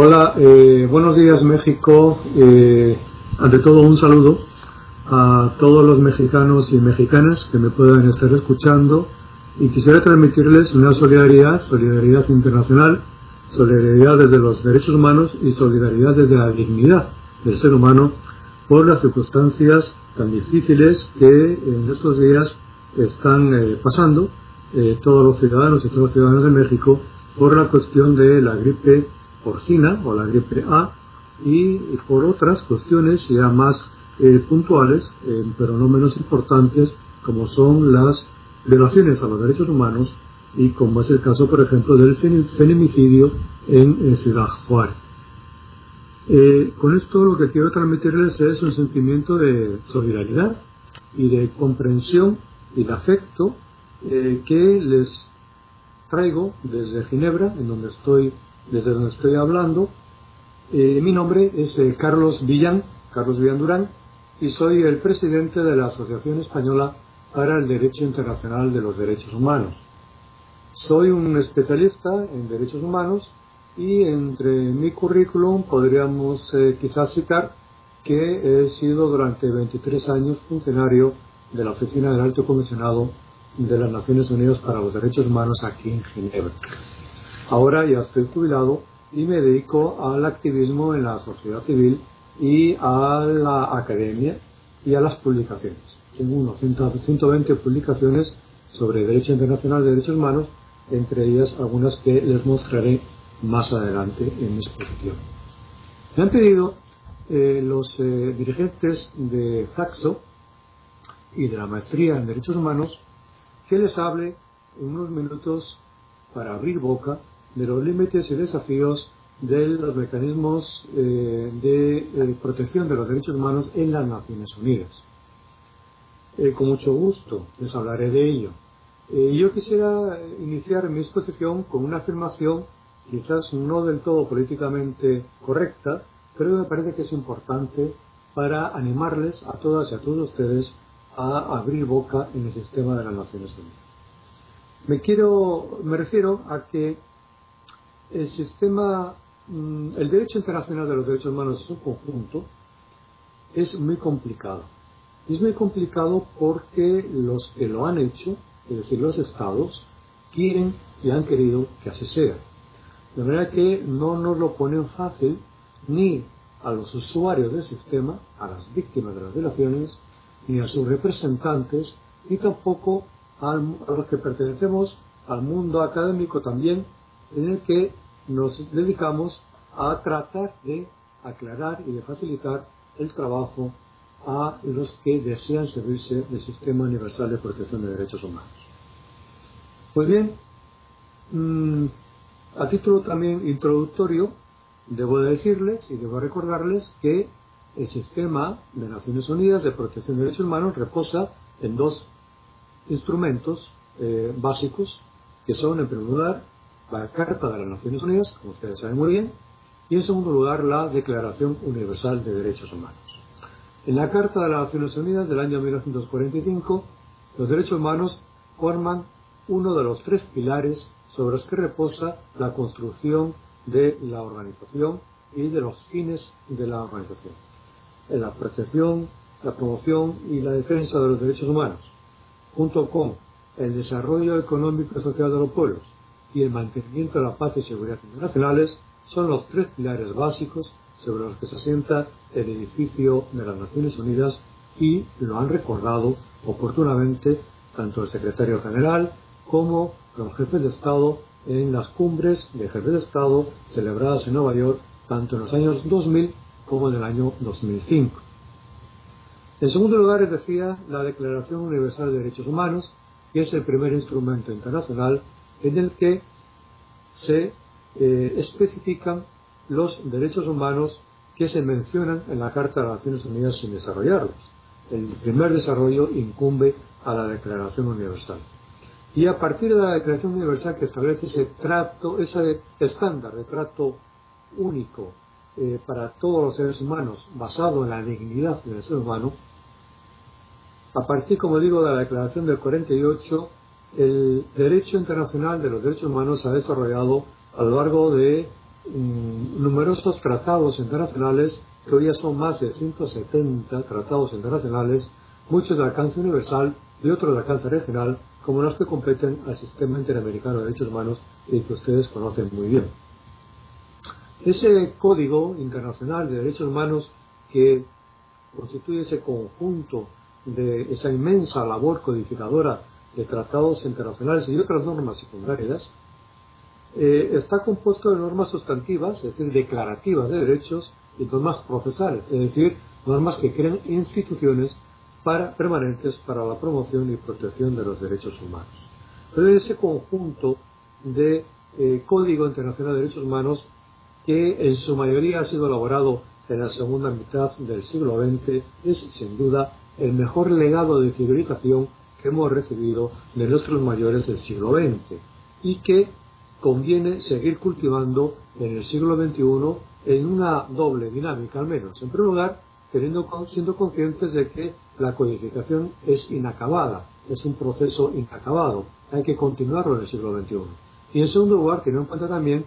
Hola, buenos días México. Ante todo un saludo a todos los mexicanos y mexicanas que me puedan estar escuchando, y quisiera transmitirles una solidaridad internacional, solidaridad desde los derechos humanos y solidaridad desde la dignidad del ser humano por las circunstancias tan difíciles que en estos días están pasando todos los ciudadanos y todas las ciudadanas de México por la cuestión de la gripe porcina o la gripe A y por otras cuestiones ya más puntuales, pero no menos importantes, como son las violaciones a los derechos humanos y como es el caso, por ejemplo, del feminicidio en Ciudad Juárez. Con esto lo que quiero transmitirles es un sentimiento de solidaridad y de comprensión y de afecto que les traigo desde Ginebra, desde donde estoy hablando. Mi nombre es Carlos Villán Durán, y soy el presidente de la Asociación Española para el Derecho Internacional de los Derechos Humanos. Soy un especialista en derechos humanos y entre mi currículum podríamos quizás citar que he sido durante 23 años funcionario de la Oficina del Alto Comisionado de las Naciones Unidas para los Derechos Humanos aquí en Ginebra. Ahora ya estoy jubilado y me dedico al activismo en la sociedad civil y a la academia y a las publicaciones. Tengo unos 120 publicaciones sobre Derecho Internacional de Derechos Humanos, entre ellas algunas que les mostraré más adelante en mi exposición. Me han pedido los dirigentes de Flaxo y de la Maestría en Derechos Humanos que les hable en unos minutos para abrir boca de los límites y desafíos de los mecanismos de protección de los derechos humanos en las Naciones Unidas. Con mucho gusto les hablaré de ello. Yo quisiera iniciar mi exposición con una afirmación quizás no del todo políticamente correcta, pero me parece que es importante para animarles a todas y a todos ustedes a abrir boca en el sistema de las Naciones Unidas. Me refiero a que el derecho internacional de los derechos humanos en su conjunto es muy complicado. Y es muy complicado porque los que lo han hecho, es decir, los estados, quieren y han querido que así sea. De manera que no nos lo ponen fácil ni a los usuarios del sistema, a las víctimas de las violaciones, ni a sus representantes, ni tampoco a los que pertenecemos al mundo académico también, en el que nos dedicamos a tratar de aclarar y de facilitar el trabajo a los que desean servirse del Sistema Universal de Protección de Derechos Humanos. Pues bien, a título también introductorio, debo decirles y debo recordarles que el Sistema de Naciones Unidas de Protección de Derechos Humanos reposa en dos instrumentos básicos, que son, en primer lugar, la Carta de las Naciones Unidas, como ustedes saben muy bien, y en segundo lugar, la Declaración Universal de Derechos Humanos. En la Carta de las Naciones Unidas del año 1945, los derechos humanos forman uno de los tres pilares sobre los que reposa la construcción de la organización y de los fines de la organización: en la protección, la promoción y la defensa de los derechos humanos, junto con el desarrollo económico y social de los pueblos y el mantenimiento de la paz y seguridad internacionales, son los tres pilares básicos sobre los que se asienta el edificio de las Naciones Unidas, y lo han recordado oportunamente tanto el secretario general como los jefes de Estado en las cumbres de jefes de Estado celebradas en Nueva York tanto en los años 2000 como en el año 2005. En segundo lugar, les decía, la Declaración Universal de Derechos Humanos, que es el primer instrumento internacional en el que se especifican los derechos humanos que se mencionan en la Carta de las Naciones Unidas sin desarrollarlos. El primer desarrollo incumbe a la Declaración Universal. Y a partir de la Declaración Universal, que establece ese estándar de trato único para todos los seres humanos, basado en la dignidad del ser humano, a partir, como digo, de la Declaración del 48, el derecho internacional de los derechos humanos se ha desarrollado a lo largo de numerosos tratados internacionales, que hoy ya son más de 170 tratados internacionales, muchos de alcance universal y otros de alcance regional, como los que competen al Sistema Interamericano de Derechos Humanos y que ustedes conocen muy bien. Ese Código Internacional de Derechos Humanos, que constituye ese conjunto de esa inmensa labor codificadora de tratados internacionales y otras normas secundarias, está compuesto de normas sustantivas, es decir, declarativas de derechos, y normas procesales, es decir, normas que crean instituciones permanentes para la promoción y protección de los derechos humanos. Pero ese conjunto de Código Internacional de Derechos Humanos, que en su mayoría ha sido elaborado en la segunda mitad del siglo XX, es sin duda el mejor legado de civilización que hemos recibido de nuestros mayores del siglo XX y que conviene seguir cultivando en el siglo XXI en una doble dinámica al menos. En primer lugar, siendo conscientes de que la codificación es inacabada, es un proceso inacabado, hay que continuarlo en el siglo XXI. Y en segundo lugar, teniendo en cuenta también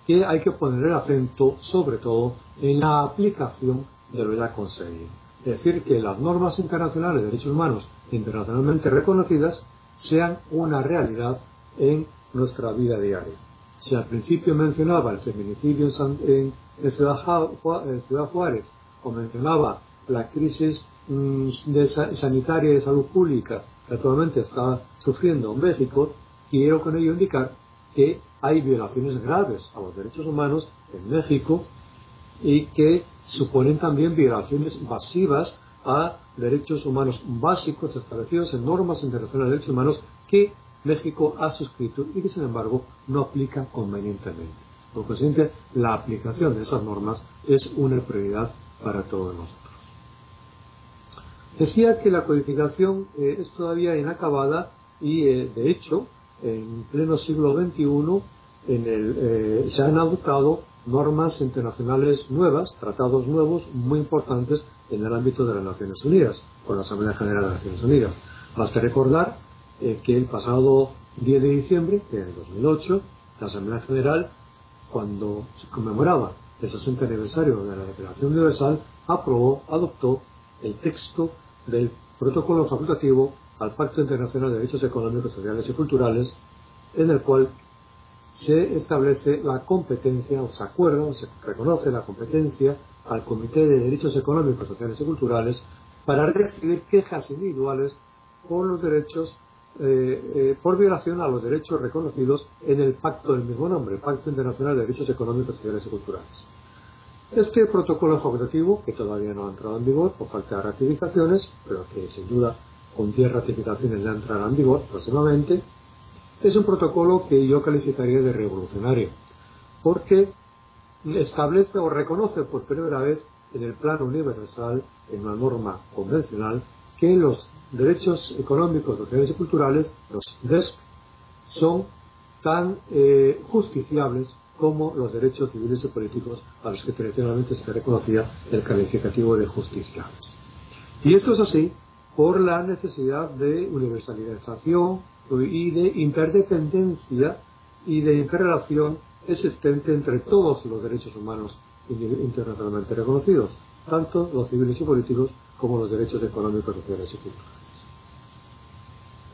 que hay que poner el acento, sobre todo, en la aplicación de lo ya conseguido. Es decir, que las normas internacionales de derechos humanos internacionalmente reconocidas sean una realidad en nuestra vida diaria. Si al principio mencionaba el feminicidio en Ciudad Juárez, o mencionaba la crisis sanitaria de salud pública que actualmente está sufriendo México, quiero con ello indicar que hay violaciones graves a los derechos humanos en México y que suponen también violaciones masivas a derechos humanos básicos establecidos en normas internacionales de derechos humanos que México ha suscrito y que sin embargo no aplica convenientemente. Por consiguiente, la aplicación de esas normas es una prioridad para todos nosotros. Decía que la codificación es todavía inacabada y de hecho en pleno siglo XXI se han adoptado normas internacionales nuevas, tratados nuevos muy importantes en el ámbito de las Naciones Unidas, con la Asamblea General de las Naciones Unidas. Basta recordar que el pasado 10 de diciembre de 2008, la Asamblea General, cuando se conmemoraba el 60 aniversario de la Declaración Universal, adoptó el texto del protocolo facultativo al Pacto Internacional de Derechos Económicos, Sociales y Culturales, en el cual se establece la competencia, o se acuerda, o se reconoce la competencia al Comité de Derechos Económicos, Sociales y Culturales para recibir quejas individuales por los derechos, por violación a los derechos reconocidos en el pacto del mismo nombre, Pacto Internacional de Derechos Económicos, Sociales y Culturales. Este protocolo facultativo, que todavía no ha entrado en vigor por falta de ratificaciones, pero que sin duda con 10 ratificaciones ya entrará en vigor próximamente, es un protocolo que yo calificaría de revolucionario, porque establece o reconoce por primera vez en el plano universal, en una norma convencional, que los derechos económicos, sociales y culturales, los DESC, son tan justiciables como los derechos civiles y políticos a los que tradicionalmente se reconocía el calificativo de justiciables. Y esto es así por la necesidad de universalización y de interdependencia y de interrelación existente entre todos los derechos humanos internacionalmente reconocidos, tanto los civiles y políticos como los derechos económicos, sociales y culturales.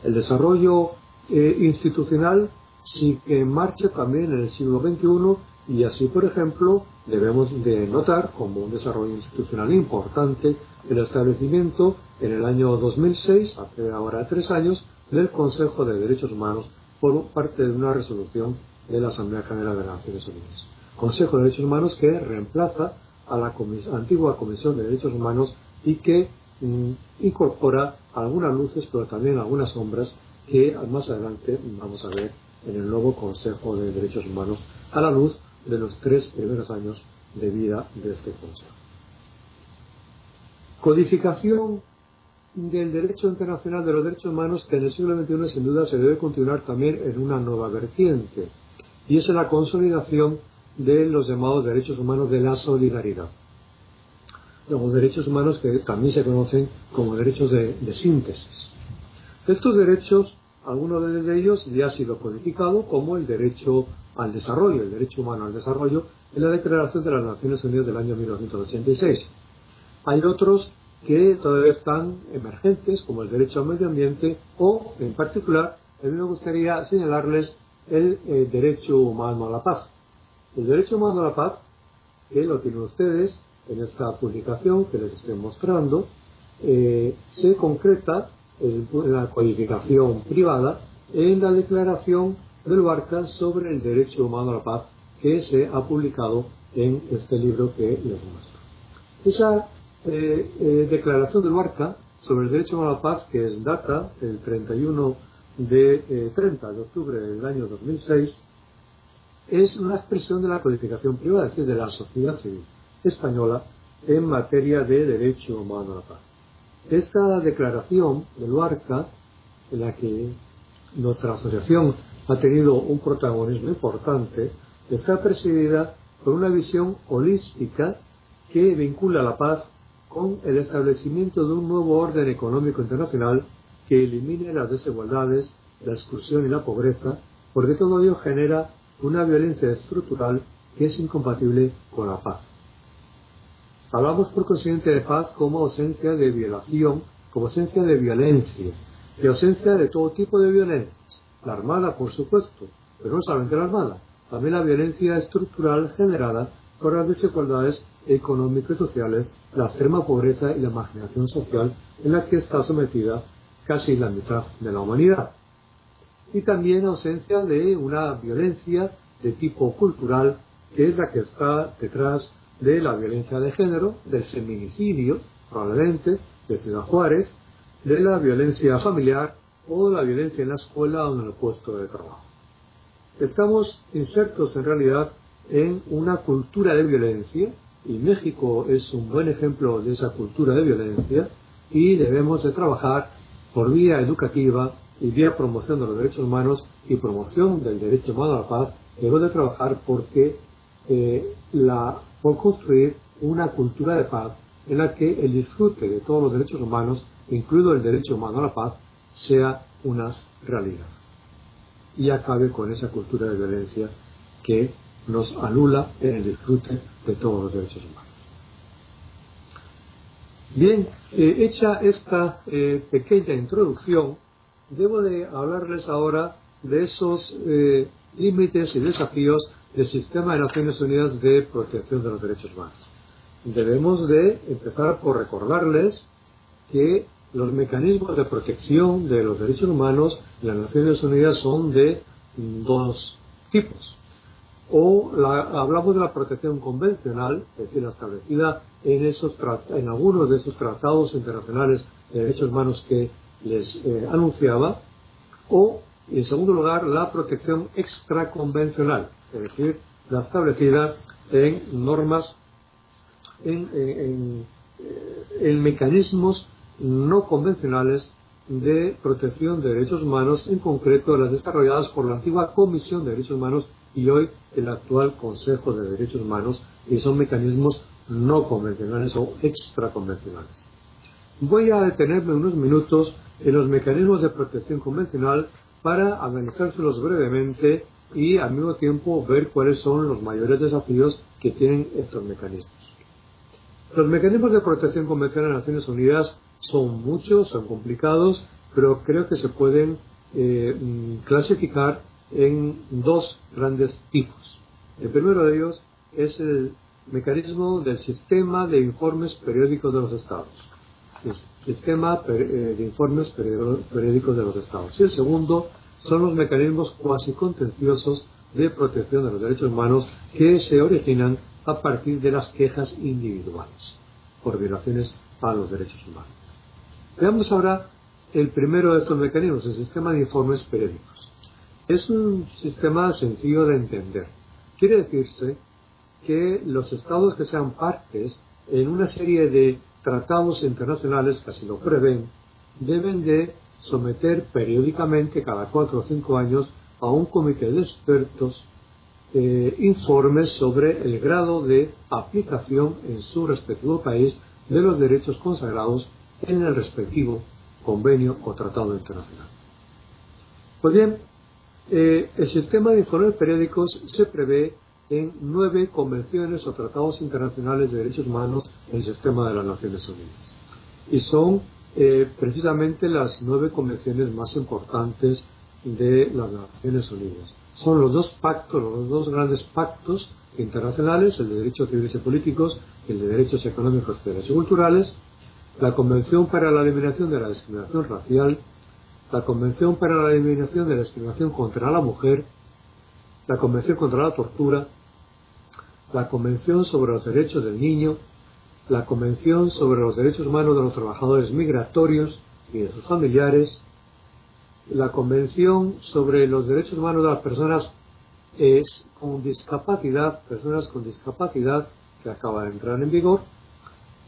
El desarrollo institucional sigue en marcha también en el siglo XXI y así, por ejemplo, debemos de notar como un desarrollo institucional importante el establecimiento en el año 2006, hace ahora 3 años, del Consejo de Derechos Humanos por parte de una resolución de la Asamblea General de las Naciones Unidas. Consejo de Derechos Humanos que reemplaza a la antigua Comisión de Derechos Humanos y que incorpora algunas luces pero también algunas sombras que más adelante vamos a ver en el nuevo Consejo de Derechos Humanos a la luz de los 3 primeros años de vida de este Consejo. Codificación del derecho internacional de los derechos humanos que en el siglo XXI sin duda se debe continuar también en una nueva vertiente, y es la consolidación de los llamados derechos humanos de la solidaridad. Los derechos humanos que también se conocen como derechos de síntesis. Estos derechos Alguno de ellos ya ha sido codificado como el derecho al desarrollo, el derecho humano al desarrollo, en la Declaración de las Naciones Unidas del año 1986. Hay otros que todavía están emergentes, como el derecho al medio ambiente o, en particular, a mí me gustaría señalarles el derecho humano a la paz. El derecho humano a la paz, que lo tienen ustedes en esta publicación que les estoy mostrando, se concreta en la codificación privada en la Declaración del Barca sobre el derecho humano a la paz, que se ha publicado en este libro que les muestro. Esa Declaración del Barca sobre el derecho humano a la paz, que es data del 30 de octubre del año 2006, es una expresión de la codificación privada, es decir, de la sociedad civil española en materia de derecho humano a la paz. Esta declaración del Barca, en la que nuestra asociación ha tenido un protagonismo importante, está presidida por una visión holística que vincula la paz con el establecimiento de un nuevo orden económico internacional que elimine las desigualdades, la exclusión y la pobreza, porque todo ello genera una violencia estructural que es incompatible con la paz. Hablamos por consiguiente de paz como ausencia de violación, como ausencia de violencia, de ausencia de todo tipo de violencia. La armada, por supuesto, pero no solamente la armada, también la violencia estructural generada por las desigualdades económicas y sociales, la extrema pobreza y la marginación social en la que está sometida casi la mitad de la humanidad. Y también ausencia de una violencia de tipo cultural, que es la que está detrás de la violencia de género, del feminicidio, probablemente, de Ciudad Juárez, de la violencia familiar o de la violencia en la escuela o en el puesto de trabajo. Estamos insertos en realidad en una cultura de violencia, y México es un buen ejemplo de esa cultura de violencia, y debemos de trabajar por vía educativa y vía promoción de los derechos humanos y promoción del derecho humano a la paz. Debemos de trabajar porque por construir una cultura de paz en la que el disfrute de todos los derechos humanos, incluido el derecho humano a la paz, sea una realidad y acabe con esa cultura de violencia que nos anula en el disfrute de todos los derechos humanos. Bien, hecha esta pequeña introducción, debo de hablarles ahora de esos límites y desafíos del Sistema de Naciones Unidas de Protección de los Derechos Humanos. Debemos de empezar por recordarles que los mecanismos de protección de los derechos humanos en las Naciones Unidas son de dos tipos. Hablamos de la protección convencional, es decir, la establecida en algunos de esos tratados internacionales de derechos humanos que les anunciaba, o, en segundo lugar, la protección extraconvencional, es decir, la establecida en normas, en mecanismos no convencionales de protección de derechos humanos, en concreto las desarrolladas por la antigua Comisión de Derechos Humanos y hoy el actual Consejo de Derechos Humanos, y son mecanismos no convencionales o extraconvencionales. Voy a detenerme unos minutos en los mecanismos de protección convencional para analizárselos brevemente y al mismo tiempo ver cuáles son los mayores desafíos que tienen estos mecanismos. Los mecanismos de protección convencional en las Naciones Unidas son muchos, son complicados, pero creo que se pueden clasificar en dos grandes tipos. El primero de ellos es el mecanismo del Sistema de Informes Periódicos de los Estados. Sistema de Informes Periódicos de los Estados. Y el segundo son los mecanismos cuasi contenciosos de protección de los derechos humanos que se originan a partir de las quejas individuales por violaciones a los derechos humanos. Veamos ahora el primero de estos mecanismos, el Sistema de Informes Periódicos. Es un sistema sencillo de entender. Quiere decirse que los estados que sean partes en una serie de tratados internacionales que así lo prevén, deben de someter periódicamente, cada 4 o 5 años, a un comité de expertos informes sobre el grado de aplicación en su respectivo país de los derechos consagrados en el respectivo convenio o tratado internacional. Pues bien, el sistema de informes periódicos se prevé en 9 convenciones o tratados internacionales de derechos humanos en el sistema de las Naciones Unidas. Y son precisamente las 9 convenciones más importantes de las Naciones Unidas. Son los dos pactos, los dos grandes pactos internacionales, el de derechos civiles y políticos y el de derechos económicos y derechos culturales, la Convención para la Eliminación de la Discriminación Racial, la Convención para la Eliminación de la Discriminación contra la Mujer, la Convención contra la Tortura, la Convención sobre los Derechos del Niño, la Convención sobre los Derechos Humanos de los Trabajadores Migratorios y de sus familiares, la Convención sobre los Derechos Humanos de las Personas con discapacidad, que acaba de entrar en vigor,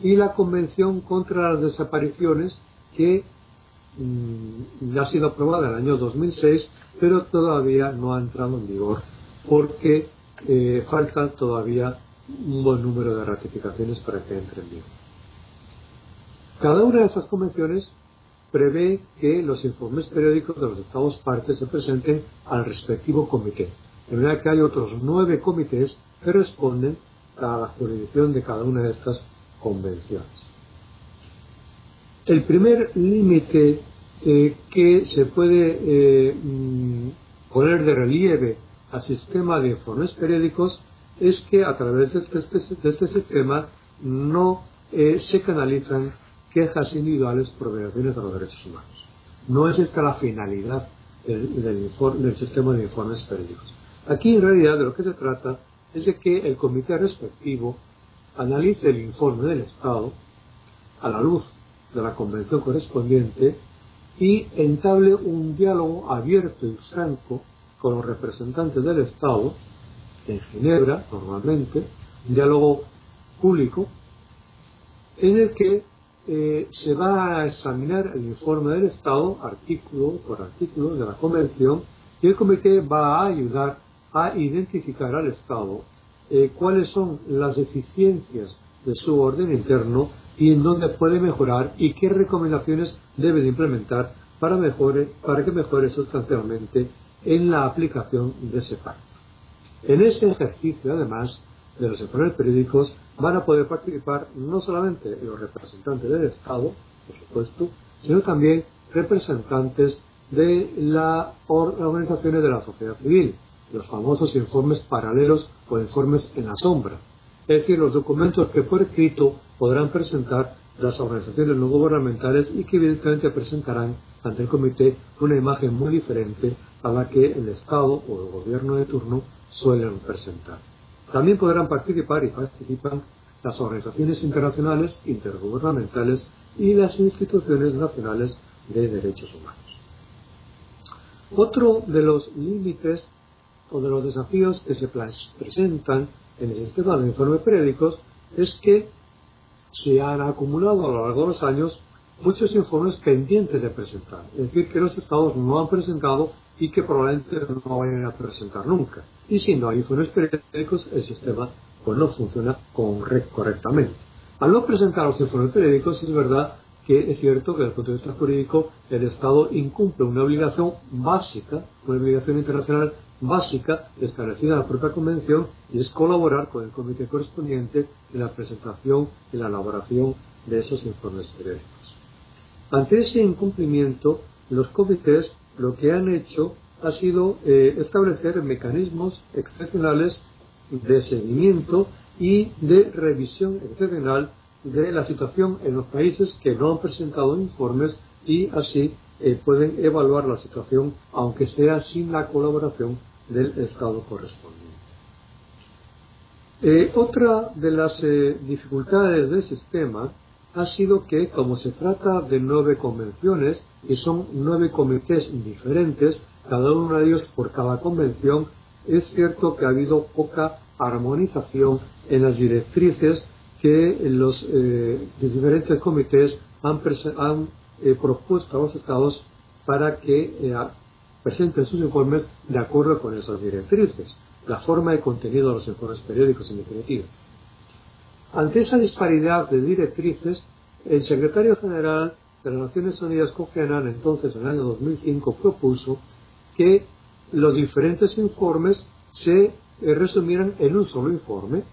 y la Convención contra las Desapariciones, que ya ha sido aprobada en el año 2006, pero todavía no ha entrado en vigor, porque faltan todavía un buen número de ratificaciones para que entre en vigor. Cada una de estas convenciones prevé que los informes periódicos de los Estados partes se presenten al respectivo comité, de manera que hay otros 9 comités que responden a la jurisdicción de cada una de estas convenciones. El primer límite que se puede poner de relieve al sistema de informes periódicos es que a través de este sistema no se canalizan quejas individuales por violaciones a los derechos humanos. No es esta la finalidad del sistema de informes periódicos. Aquí en realidad de lo que se trata es de que el comité respectivo analice el informe del Estado a la luz de la convención correspondiente y entable un diálogo abierto y franco con los representantes del Estado en Ginebra, normalmente, un diálogo público en el que se va a examinar el informe del Estado artículo por artículo de la Convención, y el comité va a ayudar a identificar al Estado cuáles son las deficiencias de su orden interno y en dónde puede mejorar y qué recomendaciones debe de implementar para que mejore sustancialmente en la aplicación de ese pacto. En ese ejercicio, además de los informes periódicos, van a poder participar no solamente los representantes del Estado, por supuesto, sino también representantes de las organizaciones de la sociedad civil, los famosos informes paralelos o informes en la sombra, es decir, los documentos que por escrito podrán presentar las organizaciones no gubernamentales y que evidentemente presentarán ante el comité una imagen muy diferente a la que el Estado o el gobierno de turno suelen presentar. También podrán participar y participan las organizaciones internacionales, intergubernamentales y las instituciones nacionales de derechos humanos. Otro de los límites o de los desafíos que se presentan en el sistema de informes periódicos es que se han acumulado a lo largo de los años muchos informes pendientes de presentar, es decir, que los Estados no han presentado y que probablemente no vayan a presentar nunca. Y si no hay informes periódicos, el sistema pues no funciona correctamente. Al no presentar los informes periódicos, es verdad que es cierto que desde el punto de vista jurídico el Estado incumple una obligación básica, una obligación internacional básica establecida en la propia Convención, y es colaborar con el comité correspondiente en la presentación y la elaboración de esos informes periódicos. Ante ese incumplimiento, los comités lo que han hecho ha sido establecer mecanismos excepcionales de seguimiento y de revisión excepcional de la situación en los países que no han presentado informes, y así pueden evaluar la situación aunque sea sin la colaboración del Estado correspondiente. Otra de las dificultades del sistema ha sido que, como se trata de 9 convenciones y son 9 comités diferentes, cada uno de ellos por cada convención, es cierto que ha habido poca armonización en las directrices que los diferentes comités han propuesto a los Estados para que presenten sus informes de acuerdo con esas directrices, la forma y contenido de los informes periódicos en definitiva. Ante esa disparidad de directrices, el secretario general de las Naciones Unidas, Kofi Annan, entonces en el año 2005, propuso que los diferentes informes se resumieran en un solo informe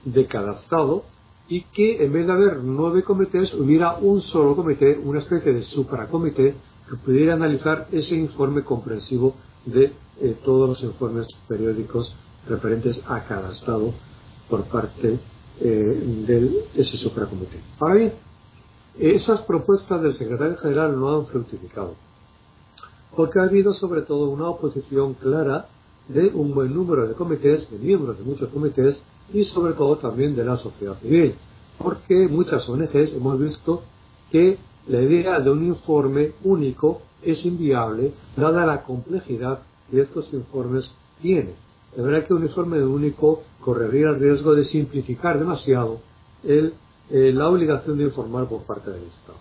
de cada Estado, y que en vez de haber 9 comités hubiera un solo comité, una especie de supracomité que pudiera analizar ese informe comprensivo de todos los informes periódicos referentes a cada Estado por parte de ese supracomité. Ahora bien, esas propuestas del secretario general no han fructificado, porque ha habido sobre todo una oposición clara de un buen número de comités, de miembros de muchos comités, y sobre todo también de la sociedad civil, porque muchas ONGs hemos visto que la idea de un informe único es inviable dada la complejidad que estos informes tienen. De verdad que un informe único correría el riesgo de simplificar demasiado la obligación de informar por parte del Estado.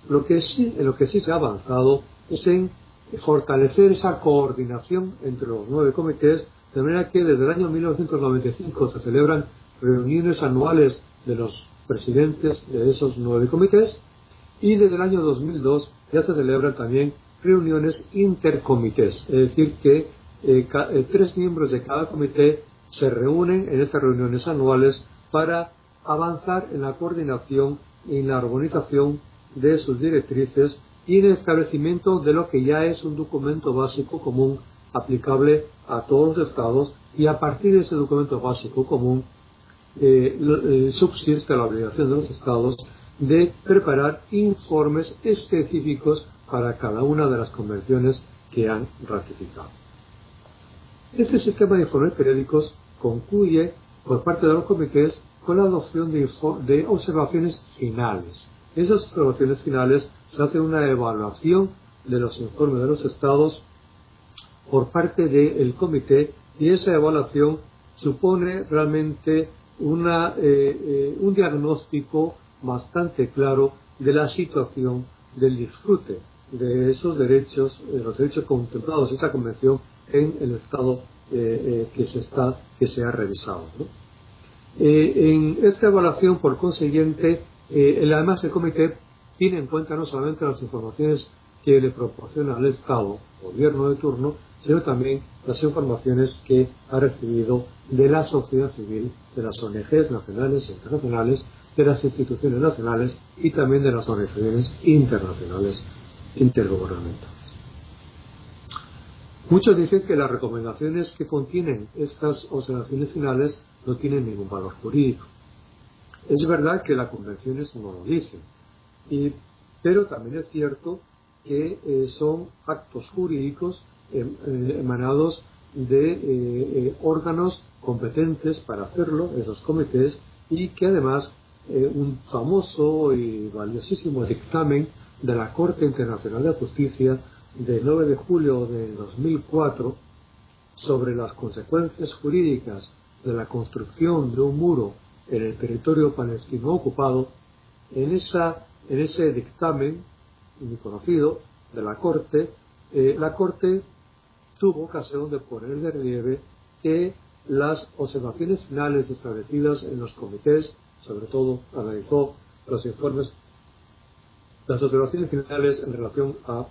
En lo que sí se ha avanzado es en fortalecer esa coordinación entre los 9 comités, de manera que desde el año 1995 se celebran reuniones anuales de los presidentes de esos 9 comités, y desde el año 2002 ya se celebran también reuniones intercomités, es decir, que 3 miembros de cada comité se reúnen en estas reuniones anuales para avanzar en la coordinación y en la armonización de sus directrices y en el establecimiento de lo que ya es un documento básico común aplicable a todos los Estados, y a partir de ese documento básico común subsiste la obligación de los Estados de preparar informes específicos para cada una de las convenciones que han ratificado. Este sistema de informes periódicos concluye por parte de los comités con la adopción de observaciones finales. Esas observaciones finales se hace una evaluación de los informes de los Estados por parte del comité, y esa evaluación supone realmente un diagnóstico bastante claro de la situación del disfrute de esos derechos, los derechos contemplados en esta convención en el Estado que se ha revisado, ¿no? En esta evaluación, por consiguiente, además el comité tiene en cuenta no solamente las informaciones que le proporciona al Estado, gobierno de turno, sino también las informaciones que ha recibido de la sociedad civil, de las ONGs nacionales e internacionales, de las instituciones nacionales y también de las organizaciones internacionales intergubernamentales. Muchos dicen que las recomendaciones que contienen estas observaciones finales no tienen ningún valor jurídico. Es verdad que las convenciones no lo dicen, pero también es cierto que son actos jurídicos emanados de órganos competentes para hacerlo, esos comités, y que además un famoso y valiosísimo dictamen de la Corte Internacional de Justicia del 9 de julio de 2004 sobre las consecuencias jurídicas de la construcción de un muro en el territorio palestino ocupado. En ese dictamen muy conocido de la Corte tuvo ocasión de poner de relieve que las observaciones finales establecidas en los comités, sobre todo analizó los informes, las observaciones finales en relación a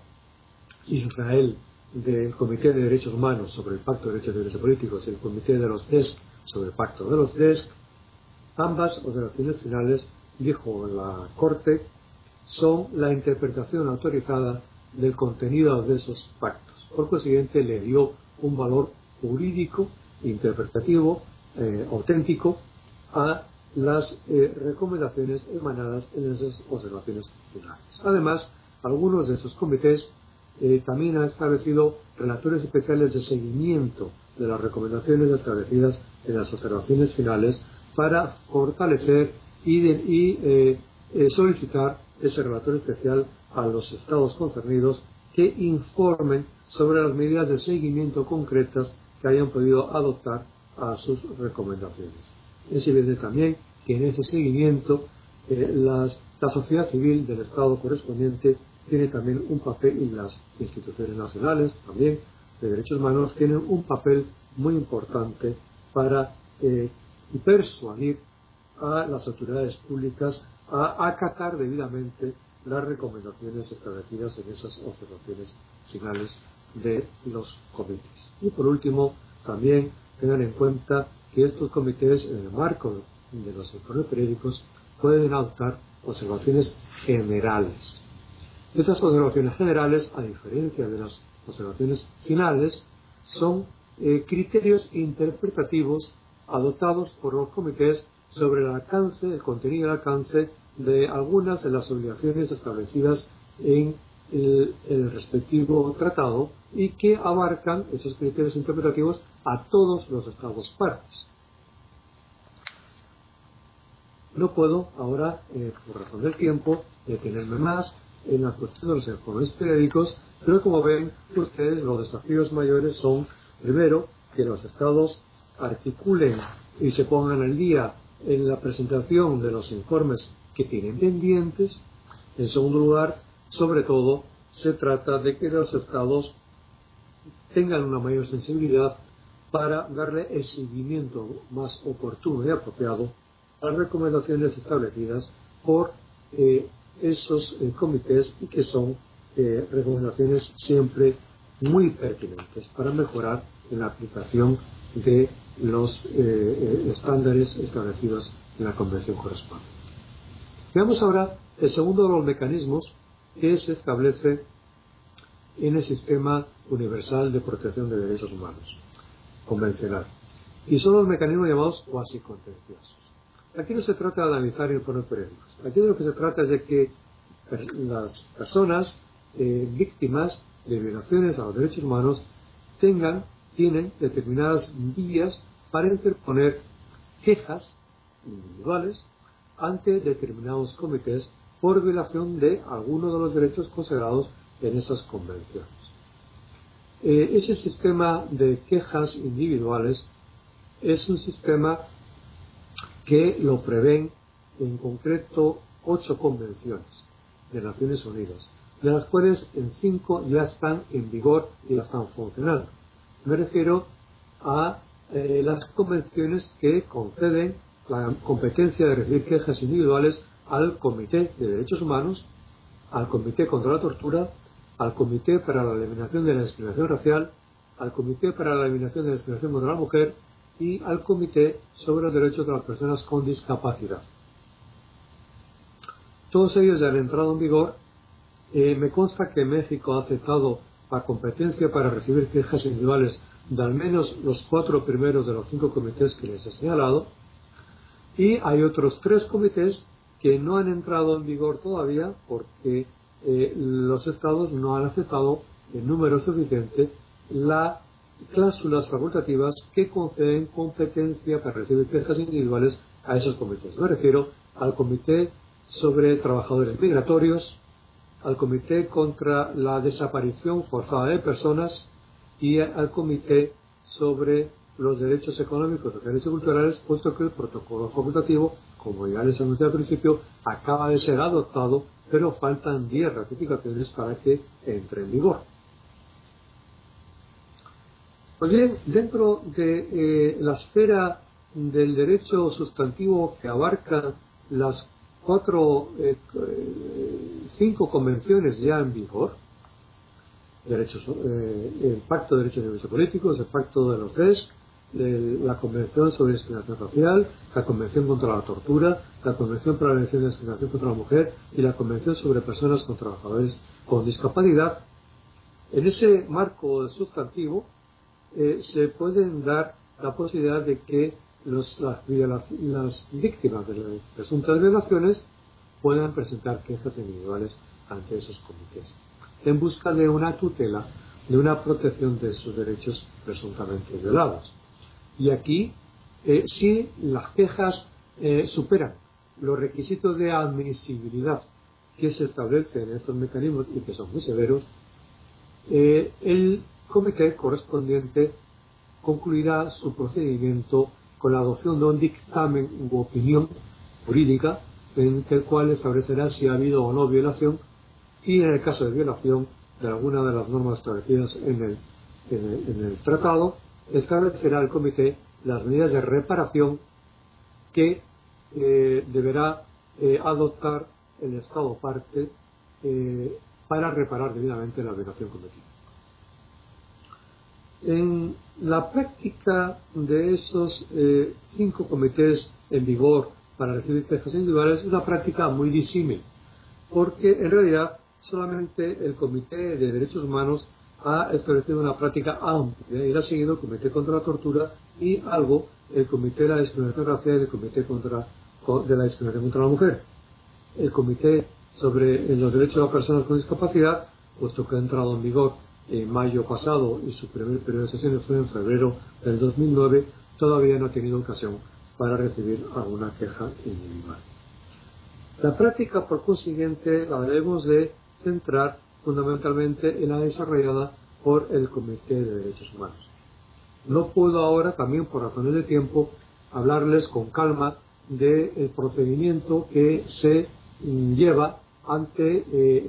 Israel del Comité de Derechos Humanos sobre el Pacto de Derechos y Derechos Políticos y el Comité de los DESC sobre el Pacto de los DESC, ambas observaciones finales, dijo la Corte, son la interpretación autorizada del contenido de esos pactos. Por consiguiente, le dio un valor jurídico, interpretativo, auténtico a las recomendaciones emanadas en esas observaciones finales. Además, algunos de esos comités también han establecido relatores especiales de seguimiento de las recomendaciones establecidas en las observaciones finales para fortalecer y solicitar ese relator especial a los Estados concernidos que informen sobre las medidas de seguimiento concretas que hayan podido adoptar a sus recomendaciones. Es evidente también que en ese seguimiento la sociedad civil del Estado correspondiente tiene también un papel, y las instituciones nacionales también de derechos humanos tienen un papel muy importante para persuadir a las autoridades públicas a acatar debidamente las recomendaciones establecidas en esas observaciones finales de los comités. Y por último, también tengan en cuenta que estos comités, en el marco de los informes periódicos, pueden adoptar observaciones generales. Estas observaciones generales, a diferencia de las observaciones finales, son criterios interpretativos adoptados por los comités sobre el alcance, el contenido y el alcance de algunas de las obligaciones establecidas en el respectivo tratado y que abarcan esos criterios interpretativos a todos los Estados partes. No puedo ahora, por razón del tiempo, detenerme más en la cuestión de los informes periódicos, pero como ven ustedes, los desafíos mayores son, primero, que los Estados articulen y se pongan al día en la presentación de los informes que tienen pendientes. En segundo lugar, sobre todo, se trata de que los Estados tengan una mayor sensibilidad para darle el seguimiento más oportuno y apropiado a las recomendaciones establecidas por esos comités, y que son recomendaciones siempre muy pertinentes para mejorar en la aplicación de los estándares establecidos en la Convención correspondiente. Veamos ahora el segundo de los mecanismos que se establece en el Sistema Universal de Protección de Derechos Humanos convencional, y son los mecanismos llamados cuasi contenciosos. Aquí no se trata de analizar informes periódicos. Aquí de lo que se trata es de que las personas víctimas de violaciones a los derechos humanos tienen determinadas vías para interponer quejas individuales ante determinados comités por violación de alguno de los derechos consagrados en esas convenciones. Ese sistema de quejas individuales es un sistema que lo prevén en concreto 8 convenciones de Naciones Unidas, de las cuales en 5 ya están en vigor y ya están funcionando. Me refiero a las convenciones que conceden la competencia de recibir quejas individuales al Comité de Derechos Humanos, al Comité contra la Tortura, al Comité para la Eliminación de la Discriminación Racial, al Comité para la Eliminación de la Discriminación contra la Mujer y al Comité sobre los Derechos de las Personas con Discapacidad. Todos ellos ya han entrado en vigor. Me consta que México ha aceptado la competencia para recibir quejas individuales de al menos los 4 primeros de los 5 comités que les he señalado, y hay otros 3 comités que no han entrado en vigor todavía porque los estados no han aceptado en número suficiente las cláusulas facultativas que conceden competencia para recibir quejas individuales a esos comités. Me refiero al Comité sobre Trabajadores Migratorios, al Comité contra la Desaparición Forzada de Personas y al Comité sobre los Derechos Económicos, Sociales y Culturales, puesto que el protocolo facultativo, como ya les anuncié al principio, acaba de ser adoptado, pero faltan 10 ratificaciones para que entre en vigor. Pues bien, dentro de la esfera del derecho sustantivo que abarca las 5 convenciones ya en vigor, el Pacto de Derechos y Derechos Políticos, el Pacto de los DES, la Convención sobre Discriminación Racial, la Convención contra la Tortura, la Convención para la Eliminación de la Discriminación contra la Mujer y la Convención sobre Personas con Trabajadores con Discapacidad. En ese marco sustantivo se pueden dar la posibilidad de que las víctimas de las presuntas violaciones puedan presentar quejas individuales ante esos comités en busca de una tutela, de una protección de sus derechos presuntamente violados. Y aquí, si las quejas superan los requisitos de admisibilidad que se establecen en estos mecanismos y que son muy severos, el comité correspondiente concluirá su procedimiento con la adopción de un dictamen u opinión jurídica en el cual establecerá si ha habido o no violación, y en el caso de violación de alguna de las normas establecidas en el tratado, establecerá el comité las medidas de reparación que deberá adoptar el Estado parte para reparar debidamente la violación cometida. En la práctica de esos 5 comités en vigor para recibir quejas individuales es una práctica muy disímil, porque en realidad solamente el Comité de Derechos Humanos ha establecido una práctica amplia y la ha seguido el Comité contra la Tortura y algo el Comité de la Discriminación Racial y el Comité de la Discriminación contra la Mujer. El Comité sobre los Derechos de las Personas con Discapacidad, puesto que ha entrado en vigor en mayo pasado y su primer periodo de sesiones fue en febrero del 2009, todavía no ha tenido ocasión para recibir alguna queja individual. La práctica, por consiguiente, la debemos de centrar fundamentalmente en la desarrollada por el Comité de Derechos Humanos. No puedo ahora, también por razones de tiempo, hablarles con calma del procedimiento que se lleva ante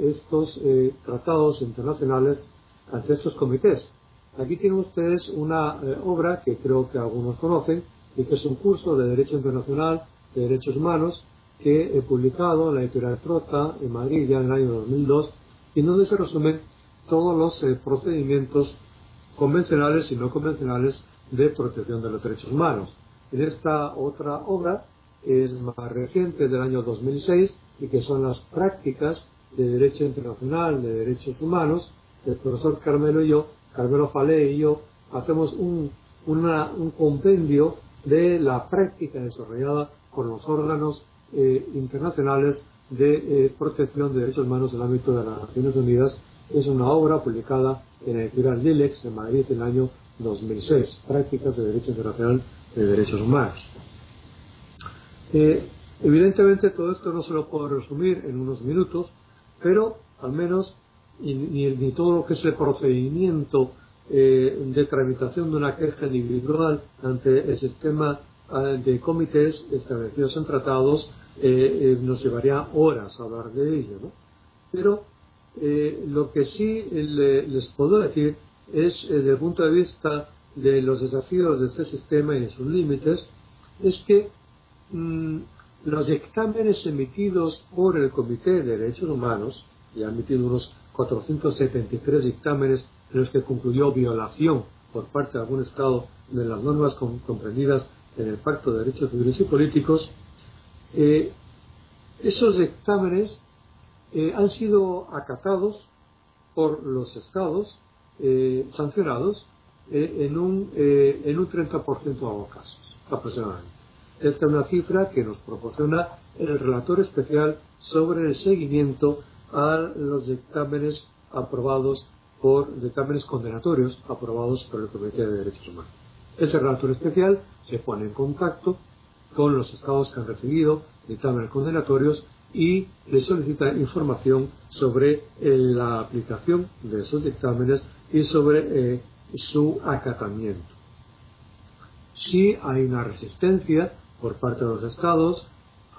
estos tratados internacionales, ante estos comités. Aquí tienen ustedes una obra que creo que algunos conocen y que es un curso de Derecho Internacional de Derechos Humanos que he publicado en la editorial Trota en Madrid ya en el año 2002 y en donde se resumen todos los procedimientos convencionales y no convencionales de protección de los derechos humanos. En esta otra obra, que es más reciente, del año 2006, y que son las prácticas de Derecho Internacional de Derechos Humanos, el profesor Carmelo Falé y yo, hacemos un compendio de la práctica desarrollada por los órganos internacionales de protección de derechos humanos en el ámbito de las Naciones Unidas. Es una obra publicada en la editorial Dilex en Madrid en el año 2006, Prácticas de Derecho Internacional de Derechos Humanos. Evidentemente todo esto no se lo puedo resumir en unos minutos, pero al menos ni todo lo que es el procedimiento de tramitación de una queja individual ante el sistema de comités establecidos en tratados nos llevaría horas a hablar de ello, ¿no? Pero lo que sí les puedo decir es, desde el punto de vista de los desafíos de este sistema y de sus límites, es que los dictámenes emitidos por el Comité de Derechos Humanos, y ha emitido unos 473 dictámenes en los que concluyó violación por parte de algún Estado de las normas comprendidas en el Pacto de Derechos Civiles y Políticos, esos dictámenes han sido acatados por los Estados sancionados en un 30% de los casos, aproximadamente. Esta es una cifra que nos proporciona el relator especial sobre el seguimiento a los dictámenes dictámenes condenatorios aprobados por el Comité de Derechos Humanos. Ese relator especial se pone en contacto con los estados que han recibido dictámenes condenatorios y le solicita información sobre la aplicación de esos dictámenes y sobre su acatamiento. Si hay una resistencia por parte de los estados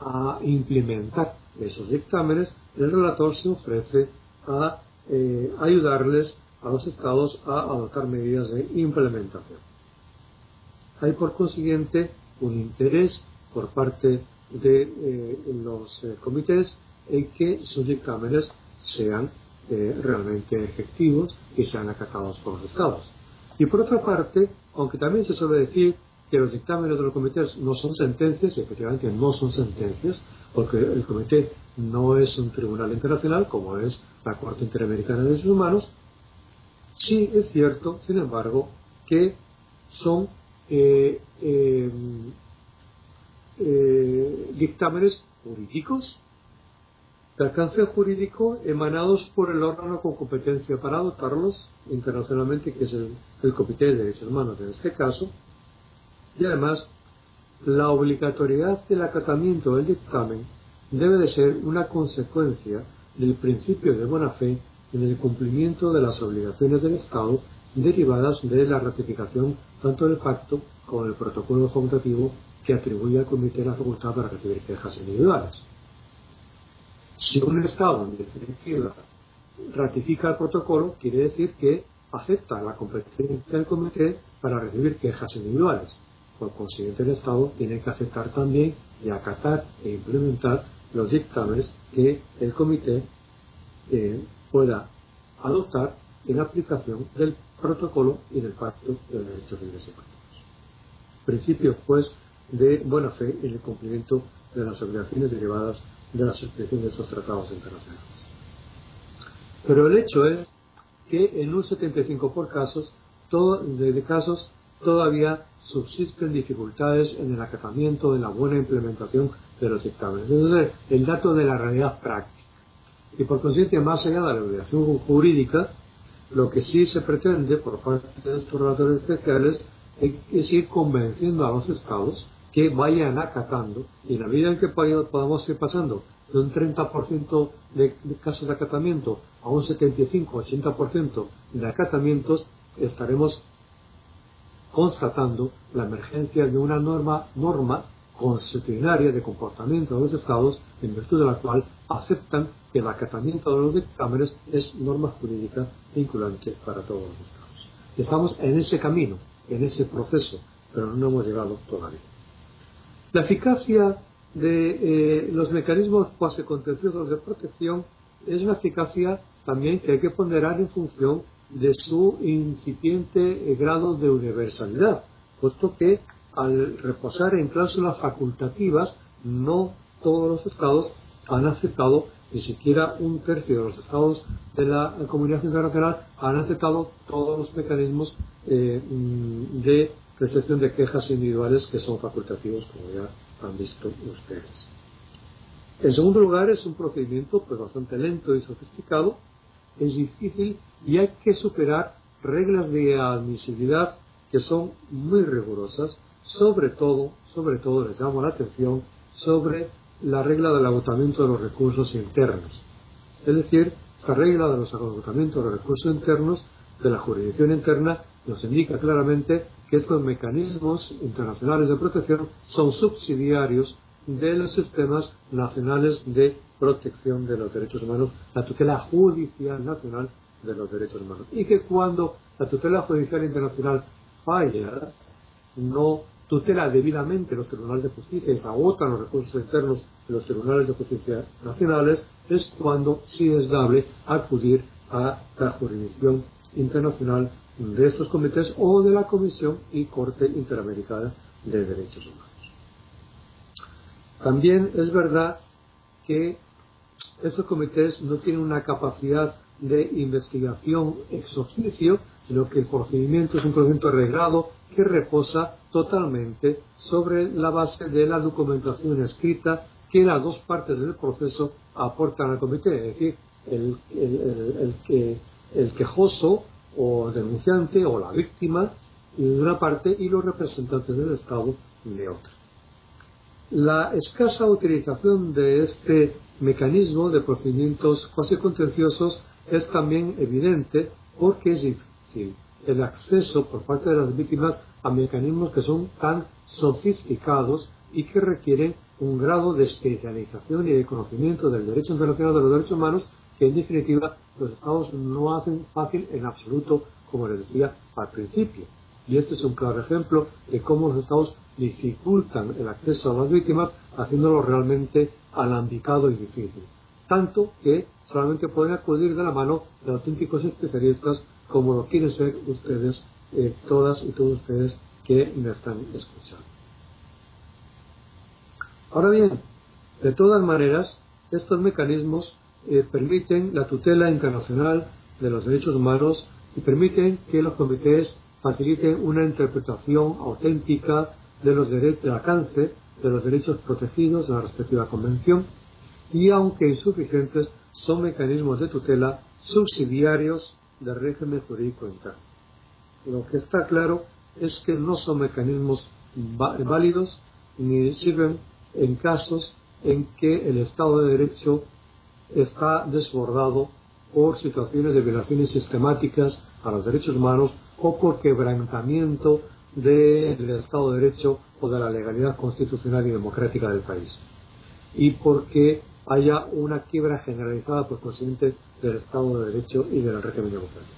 a implementar esos dictámenes, el relator se ofrece a ayudarles a los estados a adoptar medidas de implementación. Hay por consiguiente un interés por parte de los comités en que sus dictámenes sean realmente efectivos y sean acatados por los estados. Y por otra parte, aunque también se suele decir que los dictámenes de los comités no son sentencias, y efectivamente no son sentencias, porque el comité no es un tribunal internacional como es la Corte Interamericana de Derechos Humanos, sí es cierto, sin embargo, que son dictámenes jurídicos de alcance jurídico emanados por el órgano con competencia para adoptarlos internacionalmente, que es el Comité de Derechos Humanos en este caso, y además la obligatoriedad del acatamiento del dictamen debe de ser una consecuencia del principio de buena fe en el cumplimiento de las obligaciones del Estado derivadas de la ratificación tanto del pacto como del protocolo facultativo que atribuye al comité la facultad para recibir quejas individuales. Si un Estado, en definitiva, ratifica el protocolo, quiere decir que acepta la competencia del comité para recibir quejas individuales. Por consiguiente, el Estado tiene que aceptar también y acatar e implementar los dictámenes que el comité pueda adoptar en aplicación del protocolo y del Pacto de Derechos Civiles y Políticos. Principio, pues, de buena fe en el cumplimiento de las obligaciones derivadas de la suscripción de estos tratados internacionales. Pero el hecho es que en un 75% de casos todavía subsisten dificultades en el acatamiento de la buena implementación de los dictámenes. Entonces, el dato de la realidad práctica. Y por consiguiente, más allá de la obligación jurídica, lo que sí se pretende por parte de estos relatores especiales es ir convenciendo a los estados que vayan acatando, y en la medida en que podamos ir pasando de un 30% de casos de acatamiento a un 75-80% de acatamientos, estaremos constatando la emergencia de una norma consuetudinaria de comportamiento de los estados, en virtud de la cual aceptan que el acatamiento de los dictámenes es norma jurídica vinculante para todos los estados. Estamos en ese camino, en ese proceso, pero no hemos llegado todavía. La eficacia de los mecanismos cuasi contenciosos de protección es una eficacia también que hay que ponderar en función de su incipiente grado de universalidad, puesto que al reposar en cláusulas facultativas, no todos los estados han aceptado, ni siquiera un tercio de los estados de la comunidad internacional han aceptado todos los mecanismos de recepción de quejas individuales que son facultativos, como ya han visto ustedes. En segundo lugar, es un procedimiento pues bastante lento y sofisticado, es difícil y hay que superar reglas de admisibilidad que son muy rigurosas, sobre todo les llamo la atención sobre la regla del agotamiento de los recursos internos. Es decir, esta regla de los agotamientos de los recursos internos de la jurisdicción interna nos indica claramente que estos mecanismos internacionales de protección son subsidiarios de los sistemas nacionales de protección de los derechos humanos, la tutela judicial nacional de los derechos humanos. Y que cuando la tutela judicial internacional falla, no tutela debidamente los tribunales de justicia y se agotan los recursos internos de los tribunales de justicia nacionales, es cuando sí es dable acudir a la jurisdicción internacional de estos comités o de la Comisión y Corte Interamericana de Derechos Humanos. También es verdad que estos comités no tienen una capacidad de investigación ex oficio, sino que el procedimiento es un procedimiento reglado que reposa totalmente sobre la base de la documentación escrita que las dos partes del proceso aportan al comité, es decir, el quejoso o denunciante o la víctima de una parte y los representantes del Estado de otra. La escasa utilización de este mecanismo de procedimientos cuasi contenciosos es también evidente porque es difícil el acceso por parte de las víctimas a mecanismos que son tan sofisticados y que requieren un grado de especialización y de conocimiento del derecho internacional de los derechos humanos que en definitiva los estados no hacen fácil en absoluto, como les decía al principio. Y este es un claro ejemplo de cómo los estados dificultan el acceso a las víctimas, haciéndolo realmente alambicado y difícil. Tanto que solamente pueden acudir de la mano de auténticos especialistas, como lo quieren ser ustedes, todas y todos ustedes que me están escuchando. Ahora bien, de todas maneras, estos mecanismos permiten la tutela internacional de los derechos humanos y permiten que los comités faciliten una interpretación auténtica de los derechos de alcance de los derechos protegidos de la respectiva convención y, aunque insuficientes, son mecanismos de tutela subsidiarios del régimen jurídico interno. Lo que está claro es que no son mecanismos válidos ni sirven en casos en que el Estado de Derecho está desbordado por situaciones de violaciones sistemáticas a los derechos humanos o por quebrantamiento del Estado de Derecho o de la legalidad constitucional y democrática del país, y porque haya una quiebra generalizada por consiguiente del Estado de Derecho y del régimen democrático.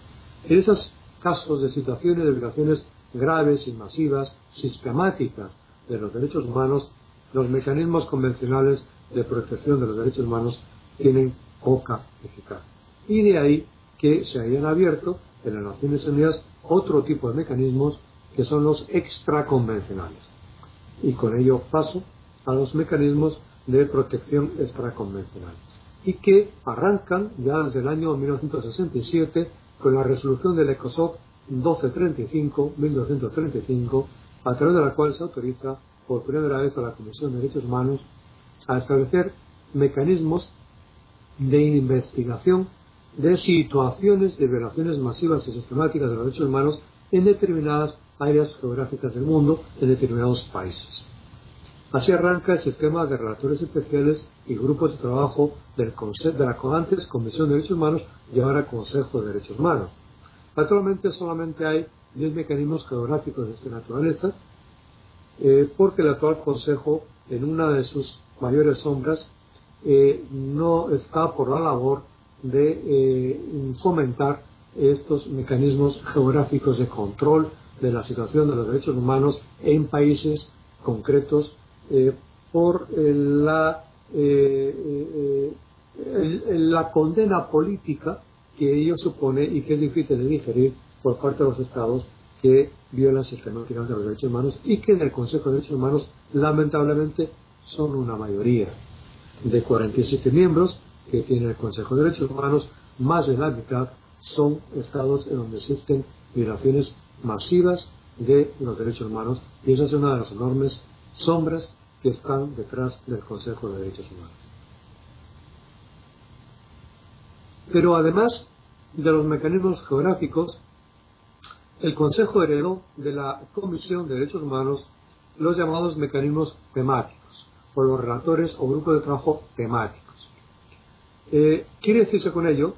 En esos casos de situaciones de violaciones graves y masivas, sistemáticas de los derechos humanos, los mecanismos convencionales de protección de los derechos humanos tienen poca eficacia. Y de ahí que se hayan abierto en las Naciones Unidas otro tipo de mecanismos que son los extraconvencionales. Y con ello paso a los mecanismos de protección extraconvencional, y que arrancan ya desde el año 1967 con la resolución del ECOSOC 1935, a través de la cual se autoriza por primera vez a la Comisión de Derechos Humanos a establecer mecanismos de investigación de situaciones de violaciones masivas y sistemáticas de los derechos humanos en determinadas áreas geográficas del mundo, en determinados países. Así arranca el sistema de relatores especiales y grupos de trabajo de la antes Comisión de Derechos Humanos y ahora Consejo de Derechos Humanos. Actualmente solamente hay 10 mecanismos geográficos de esta naturaleza, porque el actual Consejo, en una de sus mayores sombras, no está por la labor de fomentar estos mecanismos geográficos de control de la situación de los derechos humanos en países concretos, por la condena política que ello supone y que es difícil de digerir por parte de los estados que violan sistemáticamente los derechos humanos, y que en el Consejo de Derechos Humanos lamentablemente son una mayoría. De 47 miembros que tiene el Consejo de Derechos Humanos, más de la mitad son estados en donde existen violaciones masivas de los derechos humanos, y esa es una de las enormes sombras que están detrás del Consejo de Derechos Humanos. Pero además de los mecanismos geográficos, el Consejo heredó de la Comisión de Derechos Humanos los llamados mecanismos temáticos, o los relatores o grupos de trabajo temáticos. Quiere decirse con ello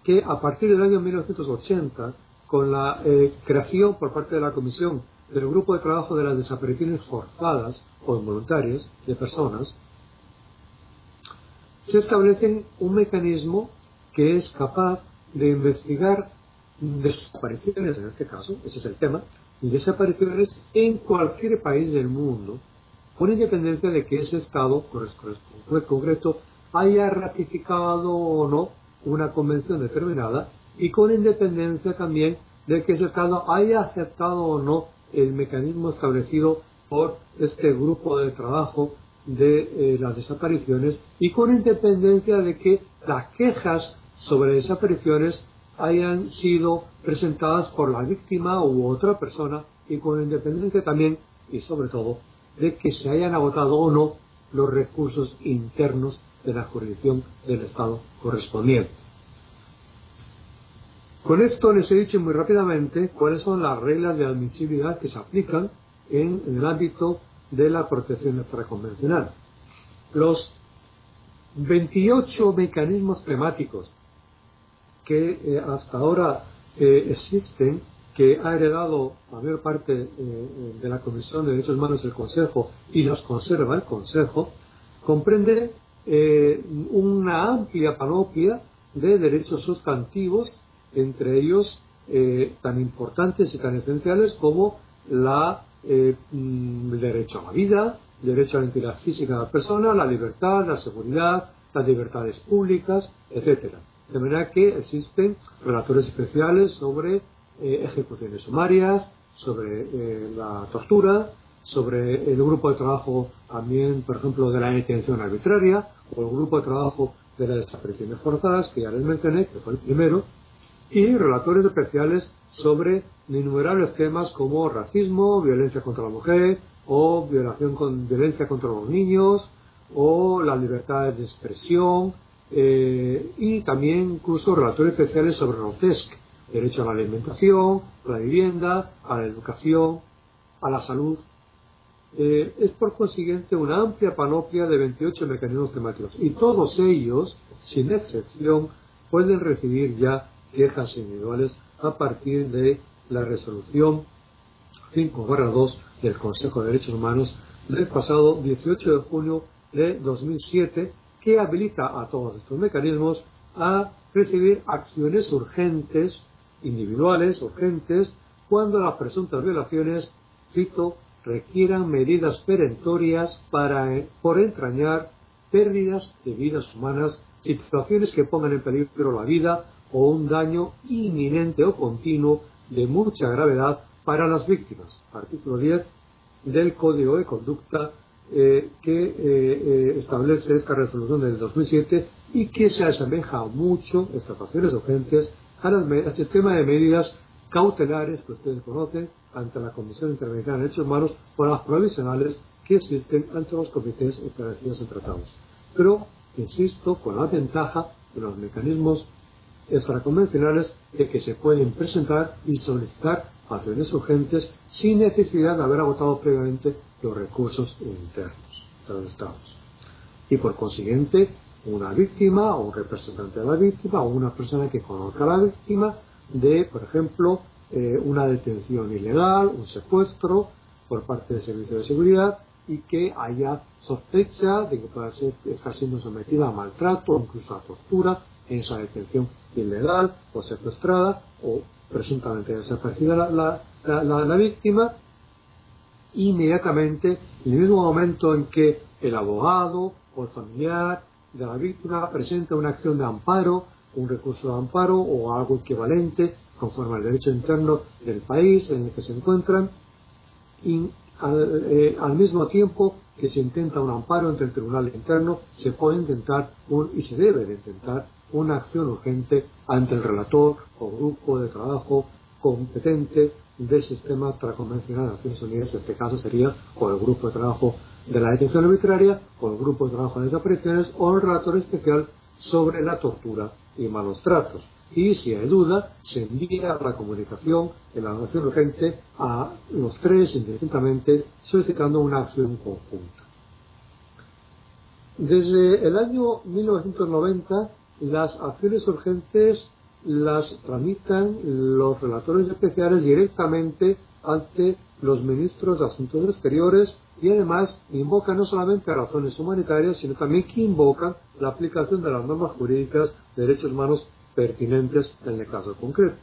que a partir del año 1980, con la creación por parte de la Comisión del Grupo de Trabajo de las Desapariciones Forzadas o Involuntarias de Personas, se establece un mecanismo que es capaz de investigar desapariciones, en este caso, ese es el tema, desapariciones en cualquier país del mundo, con independencia de que ese Estado concreto haya ratificado o no una convención determinada, y con independencia también de que ese Estado haya aceptado o no el mecanismo establecido por este grupo de trabajo de las desapariciones, y con independencia de que las quejas sobre desapariciones hayan sido presentadas por la víctima u otra persona, y con independencia también y sobre todo de que se hayan agotado o no los recursos internos de la jurisdicción del Estado correspondiente. Con esto les he dicho muy rápidamente cuáles son las reglas de admisibilidad que se aplican en el ámbito de la protección extraconvencional. Los 28 mecanismos temáticos que hasta ahora existen, que ha heredado la mayor parte de la Comisión de Derechos Humanos del Consejo y los conserva el Consejo, comprende una amplia panoplia de derechos sustantivos, entre ellos tan importantes y tan esenciales como el derecho a la vida, el derecho a la integridad física de la persona, la libertad, la seguridad, las libertades públicas, etc. De manera que existen relatores especiales sobre ejecuciones sumarias, sobre la tortura, sobre el grupo de trabajo también, por ejemplo, de la detención arbitraria, o el grupo de trabajo de las desapariciones forzadas, que ya les mencioné, que fue el primero, y relatores especiales sobre innumerables temas como racismo, violencia contra la mujer, o violencia contra los niños, o la libertad de expresión, y también incluso relatores especiales sobre los TESC, derecho a la alimentación, a la vivienda, a la educación, a la salud. Es por consiguiente una amplia panoplia de 28 mecanismos temáticos, y todos ellos, sin excepción, pueden recibir ya quejas individuales a partir de la resolución 5/2 del Consejo de Derechos Humanos del pasado 18 de junio de 2007, que habilita a todos estos mecanismos a recibir acciones urgentes, individuales, urgentes, cuando las presuntas violaciones, cito, requieran medidas perentorias por entrañar pérdidas de vidas humanas, situaciones que pongan en peligro la vida o un daño inminente o continuo de mucha gravedad para las víctimas. Artículo 10 del Código de Conducta que establece esta resolución del 2007 y que se asemeja mucho, estas acciones urgentes, al sistema de medidas cautelares que ustedes conocen ante la Comisión Interamericana de Derechos Humanos o las provisionales que existen ante los comités establecidos en tratados. Pero, insisto, con la ventaja de los mecanismos extraconvencionales de que se pueden presentar y solicitar acciones urgentes sin necesidad de haber agotado previamente los recursos internos de los estados. Y por consiguiente, una víctima o un representante de la víctima o una persona que conozca a la víctima de, por ejemplo, una detención ilegal, un secuestro por parte del Servicio de Seguridad y que haya sospecha de que pueda estar siendo sometida a maltrato o incluso a tortura en esa detención ilegal o secuestrada o presuntamente desaparecida la víctima. Inmediatamente, en el mismo momento en que el abogado o el familiar de la víctima presenta una acción de amparo, un recurso de amparo o algo equivalente conforme al derecho interno del país en el que se encuentran, y al mismo tiempo que se intenta un amparo ante el tribunal interno, se puede intentar y se debe de intentar una acción urgente ante el relator o grupo de trabajo competente del sistema extraconvencional de Naciones Unidas. En este caso sería o el grupo de trabajo de la detención arbitraria o el grupo de trabajo de desapariciones o el relator especial sobre la tortura y malos tratos. Y si hay duda, se envía la comunicación de la acción urgente a los tres indistintamente solicitando una acción conjunta. Desde el año 1990, las acciones urgentes las tramitan los relatores especiales directamente ante los ministros de Asuntos Exteriores y además invocan no solamente razones humanitarias, sino también que invocan la aplicación de las normas jurídicas de derechos humanos pertinentes en el caso concreto.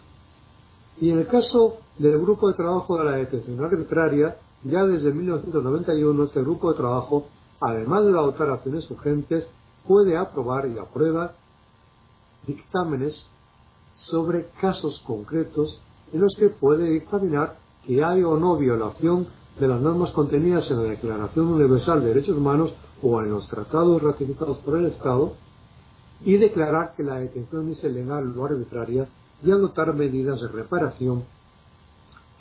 Y en el caso del grupo de trabajo de la detención arbitraria, ya desde 1991 este grupo de trabajo, además de adoptar acciones urgentes, puede aprobar y aprueba dictámenes sobre casos concretos en los que puede dictaminar que hay o no violación de las normas contenidas en la Declaración Universal de Derechos Humanos o en los tratados ratificados por el Estado y declarar que la detención es ilegal o arbitraria y adoptar medidas de reparación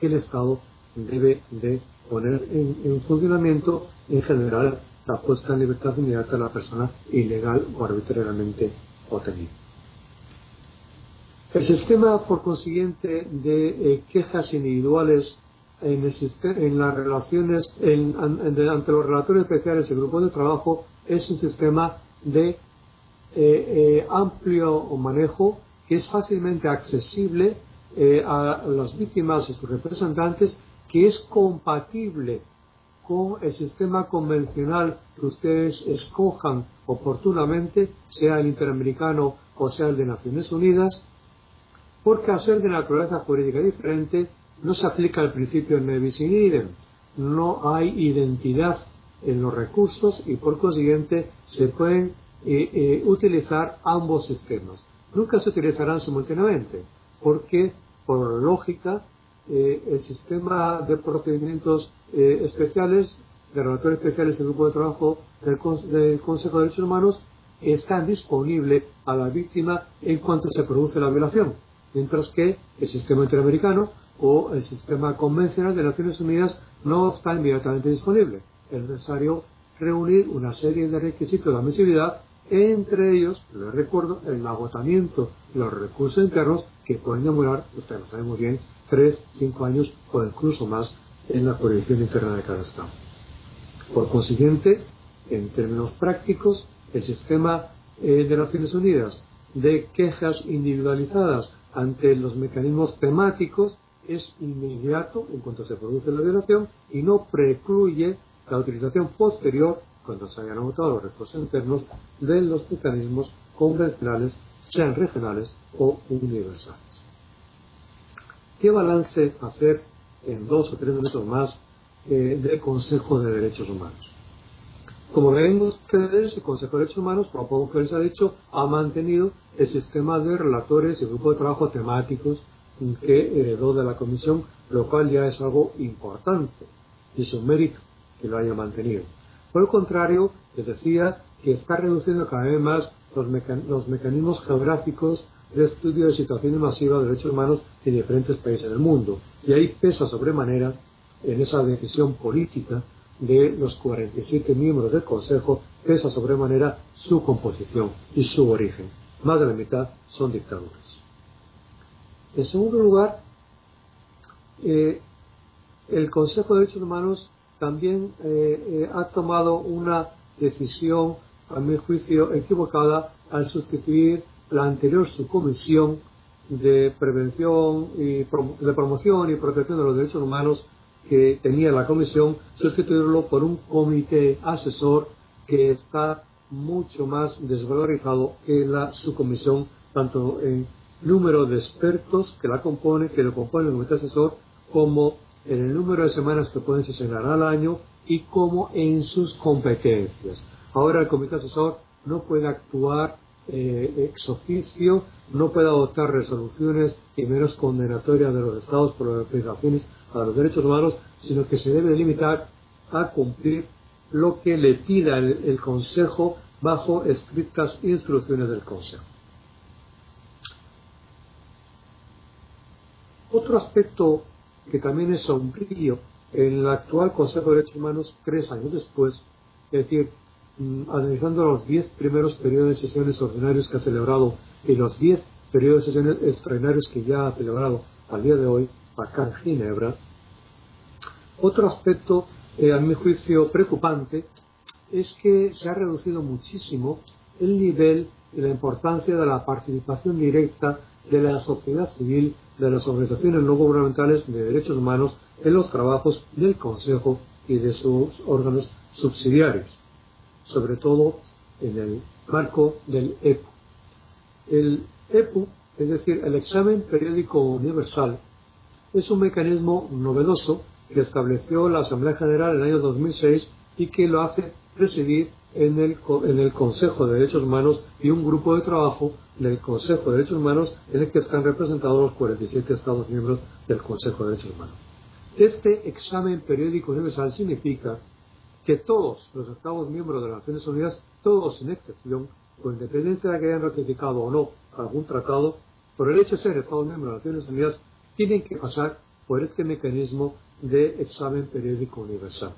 que el Estado debe de poner en funcionamiento, en general la puesta en libertad inmediata de la persona ilegal o arbitrariamente otenida. El sistema, por consiguiente, de quejas individuales en las relaciones ante los relatores especiales y grupos de trabajo es un sistema de amplio manejo que es fácilmente accesible a las víctimas y sus representantes, que es compatible con el sistema convencional que ustedes escojan oportunamente, sea el interamericano o sea el de Naciones Unidas, porque al ser de naturaleza jurídica diferente no se aplica el principio ne bis in idem, no hay identidad en los recursos y por consiguiente se pueden utilizar ambos sistemas. Nunca se utilizarán simultáneamente porque por lógica el sistema de procedimientos especiales, de relatores especiales y grupo de trabajo del Consejo de Derechos Humanos está disponible a la víctima en cuanto se produce la violación, mientras que el sistema interamericano o el sistema convencional de Naciones Unidas no está inmediatamente disponible. Es necesario reunir una serie de requisitos de admisibilidad, entre ellos, les recuerdo, el agotamiento de los recursos internos que pueden demorar, ustedes lo saben muy bien, 3, 5 años o incluso más en la jurisdicción interna de cada Estado. Por consiguiente, en términos prácticos, el sistema de Naciones Unidas de quejas individualizadas ante los mecanismos temáticos es inmediato en cuanto se produce la violación y no precluye la utilización posterior, cuando se hayan agotado los recursos internos, de los mecanismos convencionales, sean regionales o universales. ¿Qué balance hacer en 2 o 3 minutos más del Consejo de Derechos Humanos? Como ven ustedes, el Consejo de Derechos Humanos, por poco que les ha dicho, ha mantenido el sistema de relatores y grupos de trabajo temáticos que heredó de la Comisión, lo cual ya es algo importante y es un mérito que lo haya mantenido. Por el contrario, les decía que está reduciendo cada vez más los mecanismos geográficos de estudio de situaciones masivas de derechos humanos en diferentes países del mundo. Y ahí pesa sobremanera en esa decisión política de los 47 miembros del Consejo, pesa sobremanera su composición y su origen. Más de la mitad son dictaduras. En segundo lugar, el Consejo de Derechos Humanos también ha tomado una decisión, a mi juicio, equivocada al sustituir la anterior subcomisión de prevención y de promoción y protección de los derechos humanos que tenía la comisión, sustituirlo por un comité asesor que está mucho más desvalorizado que la subcomisión, tanto en número de expertos que lo compone el comité asesor, como en el número de semanas que pueden sesionar al año y como en sus competencias. Ahora el comité asesor no puede actuar ex oficio, no puede adoptar resoluciones y menos condenatorias de los estados por las violaciones a los derechos humanos, sino que se debe limitar a cumplir lo que le pida el Consejo bajo estrictas instrucciones del Consejo. Otro aspecto que también es sombrío en el actual Consejo de Derechos Humanos 3 años después, es decir, analizando los 10 primeros periodos de sesiones ordinarios que ha celebrado y los 10 periodos de sesiones extraordinarios que ya ha celebrado al día de hoy acá en Ginebra. Otro aspecto, a mi juicio, preocupante es que se ha reducido muchísimo el nivel y la importancia de la participación directa de la sociedad civil, de las organizaciones no gubernamentales de derechos humanos en los trabajos del Consejo y de sus órganos subsidiarios, sobre todo en el marco del EPU. El EPU, es decir, el Examen Periódico Universal, es un mecanismo novedoso que estableció la Asamblea General en el año 2006 y que lo hace presidir en el Consejo de Derechos Humanos y un grupo de trabajo del Consejo de Derechos Humanos en el que están representados los 47 Estados miembros del Consejo de Derechos Humanos. Este examen periódico universal significa que todos los Estados miembros de las Naciones Unidas, todos sin excepción, con independencia de que hayan ratificado o no algún tratado, por el hecho de ser Estados miembros de las Naciones Unidas, tienen que pasar por este mecanismo de examen periódico universal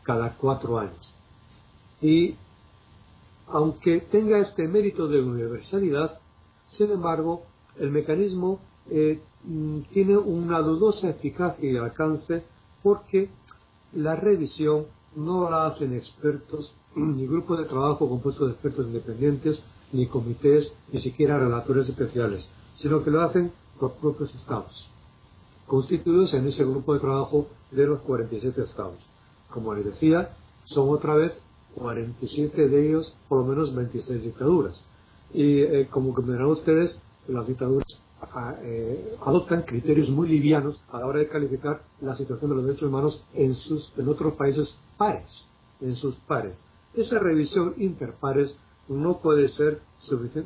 cada 4 años. Y aunque tenga este mérito de universalidad, sin embargo, el mecanismo tiene una dudosa eficacia y alcance porque la revisión no la hacen expertos, ni grupos de trabajo compuestos de expertos independientes, ni comités, ni siquiera relatores especiales, sino que lo hacen los propios estados, constituidos en ese grupo de trabajo de los 47 estados. Como les decía, son otra vez 47 de ellos, por lo menos 26 dictaduras. Y como comprenderán ustedes, las dictaduras adoptan criterios muy livianos a la hora de calificar la situación de los derechos humanos en otros países pares, en sus pares. Esa revisión interpares no puede ser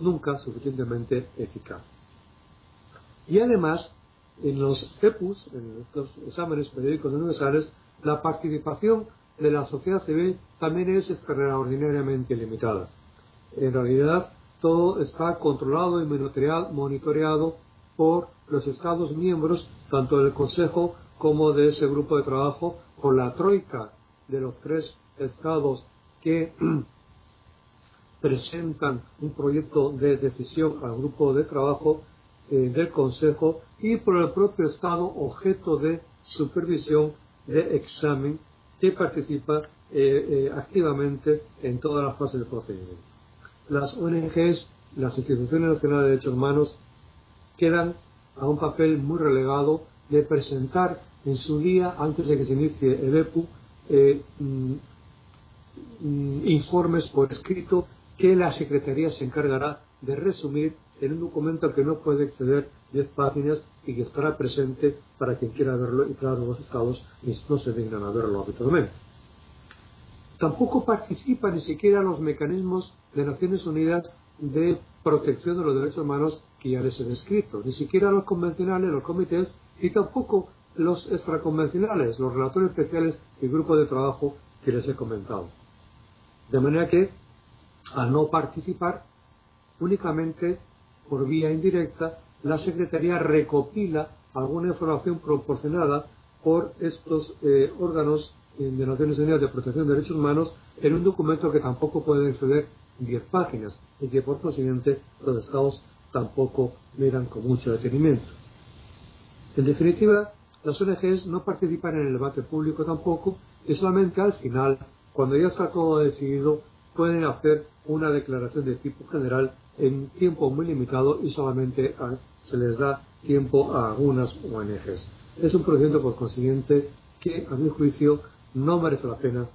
nunca suficientemente eficaz. Y además, en los EPUs, en estos exámenes periódicos universales, la participación de la sociedad civil también es extraordinariamente limitada. En realidad, todo está controlado y monitoreado por los Estados miembros, tanto del Consejo como de ese grupo de trabajo, por la troika de los 3 estados que presentan un proyecto de decisión al grupo de trabajo del Consejo y por el propio Estado objeto de supervisión de examen que participa activamente en todas las fases del procedimiento. Las ONGs, las instituciones nacionales de derechos humanos, quedan a un papel muy relegado de presentar en su día, antes de que se inicie el EPU, informes por escrito que la Secretaría se encargará de resumir en un documento que no puede exceder 10 páginas y que estará presente para quien quiera verlo, y claro, los estados no se dignan a verlo habitualmente. tampoco participa ni siquiera en los mecanismos de Naciones Unidas de protección de los derechos humanos que ya les he descrito, ni siquiera los convencionales, los comités, y tampoco los extraconvencionales, los relatores especiales y grupos de trabajo que les he comentado. De manera que, al no participar, únicamente por vía indirecta, la Secretaría recopila alguna información proporcionada por estos órganos de Naciones Unidas de Protección de Derechos Humanos en un documento que tampoco puede exceder 10 páginas y que por consiguiente los Estados tampoco miran con mucho detenimiento. En definitiva, las ONGs no participan en el debate público tampoco y solamente al final, cuando ya está todo decidido, pueden hacer una declaración de tipo general en tiempo muy limitado y solamente se les da tiempo a algunas ONGs. Es un procedimiento, por consiguiente, que a mi juicio no merece la pena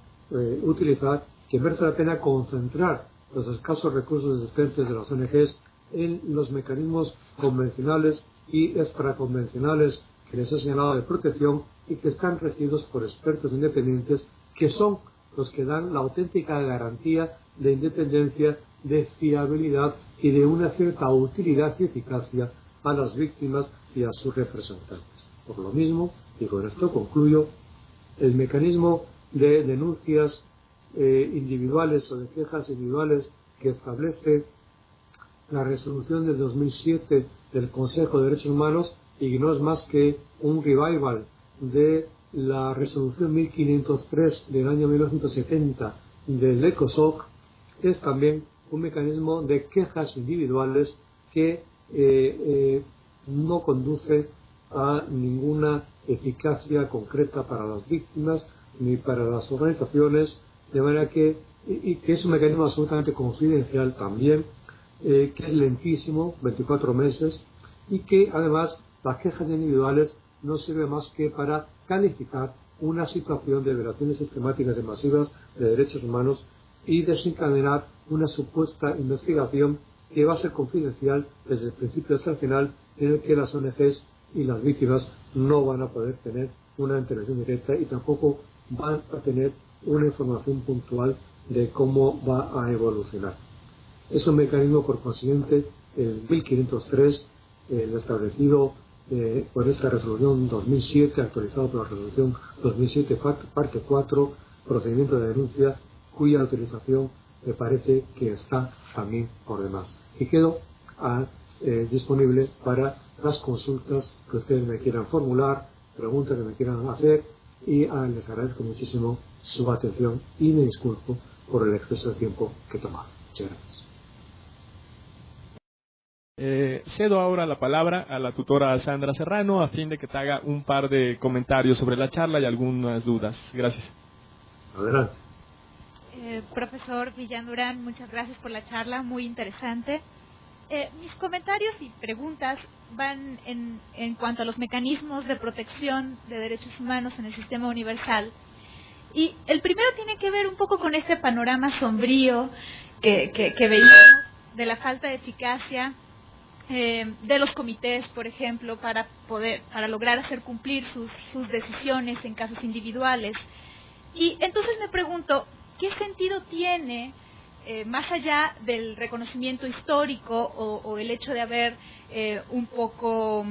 utilizar, que merece la pena concentrar los escasos recursos existentes de las ONGs en los mecanismos convencionales y extraconvencionales que les he señalado de protección y que están regidos por expertos independientes que son los que dan la auténtica garantía de independencia, de fiabilidad y de una cierta utilidad y eficacia a las víctimas y a sus representantes. Por lo mismo, y con esto concluyo, el mecanismo de denuncias individuales o de quejas individuales que establece la resolución del 2007 del Consejo de Derechos Humanos y que no es más que un revival de la resolución 1503 del año 1970 del ECOSOC, es también un mecanismo de quejas individuales que no conduce a ninguna eficacia concreta para las víctimas ni para las organizaciones, de manera que, y que es un mecanismo absolutamente confidencial también, que es lentísimo, 24 meses, y que además las quejas individuales no sirven más que para calificar una situación de violaciones sistemáticas y masivas de derechos humanos y desencadenar una supuesta investigación que va a ser confidencial desde el principio hasta el final, en el que las ONGs y las víctimas no van a poder tener una intervención directa y tampoco van a tener una información puntual de cómo va a evolucionar. Es un mecanismo, por consiguiente, el 1503, lo establecido por esta resolución 2007, actualizado por la resolución 2007, parte 4, procedimiento de denuncia, cuya utilización me parece que está también por demás. Y quedo disponible para las consultas que ustedes me quieran formular, preguntas que me quieran hacer, y les agradezco muchísimo su atención y me disculpo por el exceso de tiempo que he tomado. Muchas gracias. Cedo ahora la palabra a la tutora Sandra Serrano a fin de que te haga un par de comentarios sobre la charla y algunas dudas. Gracias. Adelante. Profesor Millán Durán, muchas gracias por la charla, muy interesante. Mis comentarios y preguntas van en cuanto a los mecanismos de protección de derechos humanos en el sistema universal. Y el primero tiene que ver un poco con este panorama sombrío que veíamos de la falta de eficacia de los comités, por ejemplo, para lograr hacer cumplir sus decisiones en casos individuales. Y entonces me pregunto, ¿qué sentido tiene, más allá del reconocimiento histórico o el hecho de haber un poco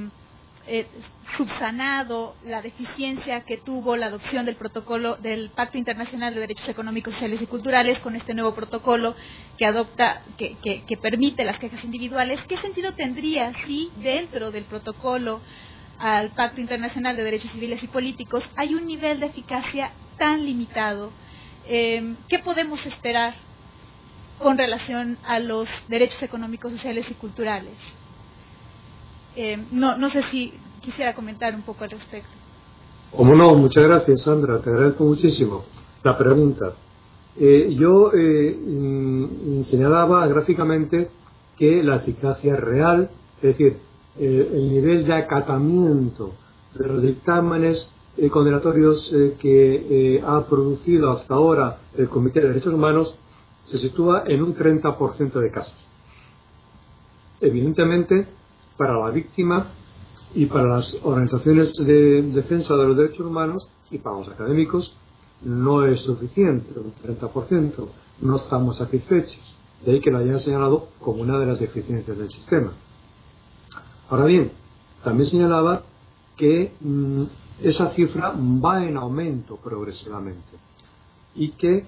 subsanado la deficiencia que tuvo la adopción del protocolo del Pacto Internacional de Derechos Económicos, Sociales y Culturales con este nuevo protocolo que permite las quejas individuales? ¿Qué sentido tendría si dentro del protocolo al Pacto Internacional de Derechos Civiles y Políticos hay un nivel de eficacia tan limitado? ¿Qué podemos esperar con relación a los derechos económicos, sociales y culturales? No sé si quisiera comentar un poco al respecto. Como no, muchas gracias, Sandra, te agradezco muchísimo la pregunta. Yo señalaba gráficamente que la eficacia real, es decir, el nivel de acatamiento de los dictámenes condenatorios que ha producido hasta ahora el Comité de Derechos Humanos, se sitúa en un 30% de casos. Evidentemente, para la víctima y para las organizaciones de defensa de los derechos humanos y para los académicos, no es suficiente, un 30%, no estamos satisfechos. De ahí que lo hayan señalado como una de las deficiencias del sistema. Ahora bien, también señalaba que esa cifra va en aumento progresivamente y que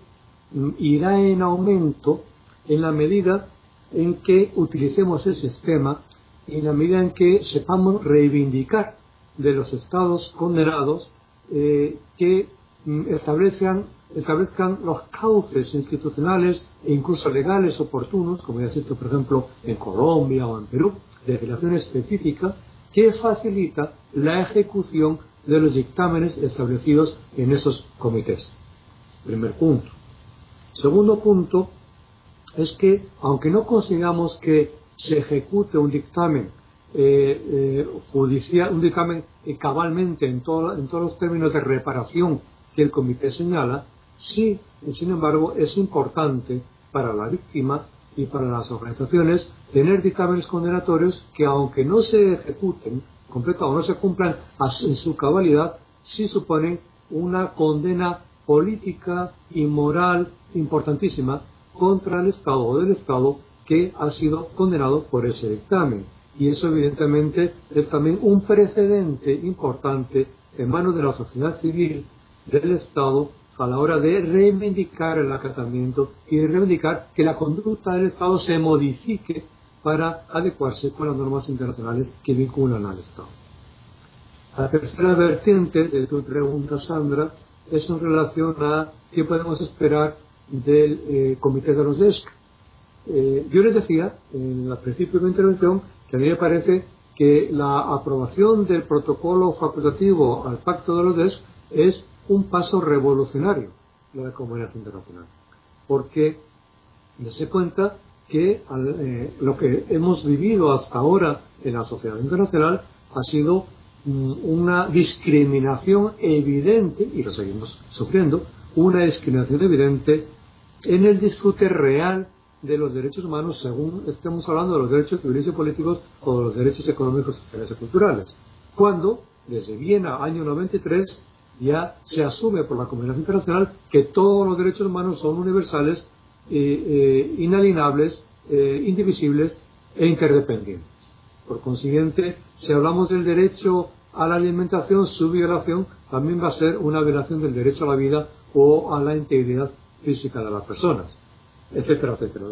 irá en aumento en la medida en que utilicemos el sistema y en la medida en que sepamos reivindicar de los estados condenados que establezcan los cauces institucionales e incluso legales oportunos, como ya he dicho, por ejemplo, en Colombia o en Perú, de legislación específica que facilita la ejecución de los dictámenes establecidos en esos comités. Primer punto. Segundo punto es que, aunque no consigamos que se ejecute un dictamen judicial, un dictamen cabalmente en todos los términos de reparación que el comité señala, sí, sin embargo, es importante para la víctima y para las organizaciones tener dictámenes condenatorios que, aunque no se ejecuten completa o no se cumplan en su cabalidad, sí suponen una condena política y moral importantísima contra el Estado o del Estado que ha sido condenado por ese dictamen. Y eso evidentemente es también un precedente importante en manos de la sociedad civil, del Estado, a la hora de reivindicar el acatamiento y de reivindicar que la conducta del Estado se modifique para adecuarse con las normas internacionales que vinculan al Estado. La tercera vertiente de tu pregunta, Sandra, es en relación a qué podemos esperar del Comité de los DESC. Yo les decía en el principio de mi intervención que a mí me parece que la aprobación del protocolo facultativo al Pacto de los DESC es un paso revolucionario de la comunidad internacional, porque se cuenta que lo que hemos vivido hasta ahora en la sociedad internacional ha sido una discriminación evidente, y lo seguimos sufriendo, una discriminación evidente en el disfrute real de los derechos humanos, según estemos hablando de los derechos civiles y políticos o de los derechos económicos, sociales y culturales, cuando desde Viena, año 93, ya se asume por la comunidad internacional que todos los derechos humanos son universales, inalienables, indivisibles e interdependientes. Por consiguiente, si hablamos del derecho a la alimentación, su violación también va a ser una violación del derecho a la vida o a la integridad física de las personas, etcétera, etcétera.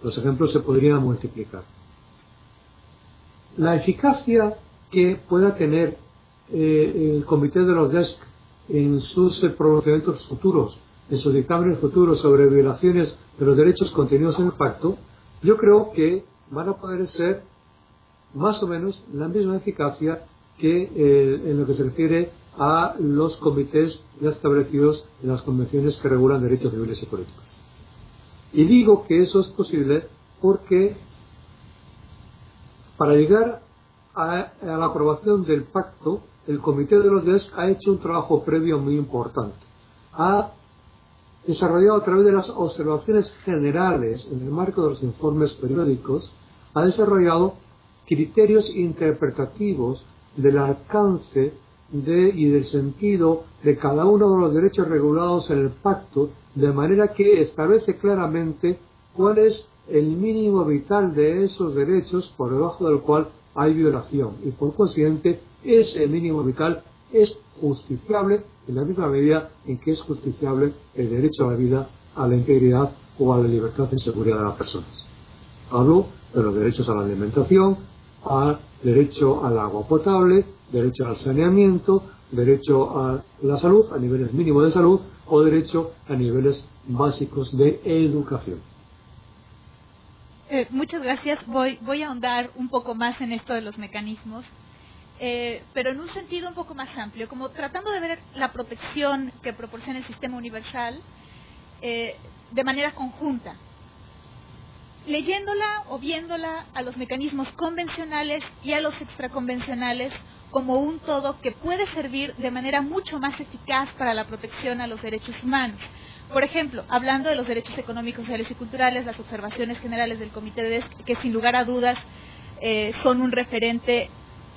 Los ejemplos se podrían multiplicar. La eficacia que pueda tener el Comité de los DESC en sus pronunciamientos futuros, en sus dictámenes futuros sobre violaciones de los derechos contenidos en el pacto, yo creo que van a poder ser más o menos la misma eficacia que en lo que se refiere a los comités ya establecidos en las convenciones que regulan derechos civiles y políticos. Y digo que eso es posible porque para llegar a la aprobación del pacto, el Comité de los DESC ha hecho un trabajo previo muy importante. Ha desarrollado a través de las observaciones generales en el marco de los informes periódicos, ha desarrollado criterios interpretativos del alcance y del sentido de cada uno de los derechos regulados en el pacto, de manera que establece claramente cuál es el mínimo vital de esos derechos por debajo del cual hay violación, y por consiguiente ese mínimo vital es justiciable en la misma medida en que es justiciable el derecho a la vida, a la integridad o a la libertad y seguridad de las personas. Hablo de los derechos a la alimentación, al derecho al agua potable, derecho al saneamiento, derecho a la salud, a niveles mínimos de salud, o derecho a niveles básicos de educación. Muchas gracias. Voy a ahondar un poco más en esto de los mecanismos, pero en un sentido un poco más amplio, como tratando de ver la protección que proporciona el sistema universal de manera conjunta, leyéndola o viéndola a los mecanismos convencionales y a los extraconvencionales como un todo que puede servir de manera mucho más eficaz para la protección a los derechos humanos. Por ejemplo, hablando de los derechos económicos, sociales y culturales, las observaciones generales del Comité de DESC, que sin lugar a dudas son un referente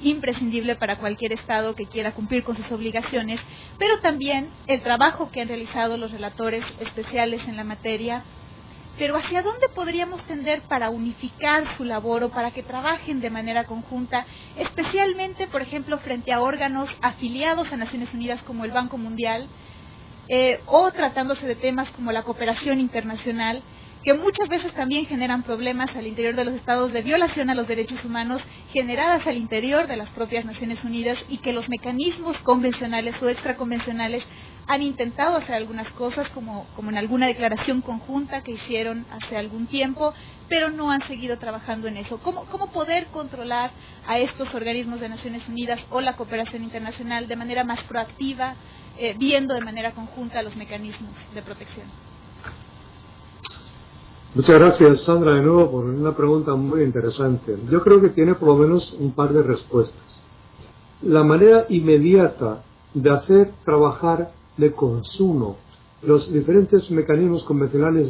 imprescindible para cualquier Estado que quiera cumplir con sus obligaciones, pero también el trabajo que han realizado los relatores especiales en la materia. Pero ¿hacia dónde podríamos tender para unificar su labor o para que trabajen de manera conjunta, especialmente, por ejemplo, frente a órganos afiliados a Naciones Unidas como el Banco Mundial, o tratándose de temas como la cooperación internacional, que muchas veces también generan problemas al interior de los estados de violación a los derechos humanos generadas al interior de las propias Naciones Unidas, y que los mecanismos convencionales o extraconvencionales han intentado hacer algunas cosas, como en alguna declaración conjunta que hicieron hace algún tiempo, pero no han seguido trabajando en eso? ¿Cómo poder controlar a estos organismos de Naciones Unidas o la cooperación internacional de manera más proactiva, viendo de manera conjunta los mecanismos de protección? Muchas gracias, Sandra, de nuevo por una pregunta muy interesante. Yo creo que tiene por lo menos un par de respuestas. La manera inmediata de hacer trabajar de consumo los diferentes mecanismos convencionales y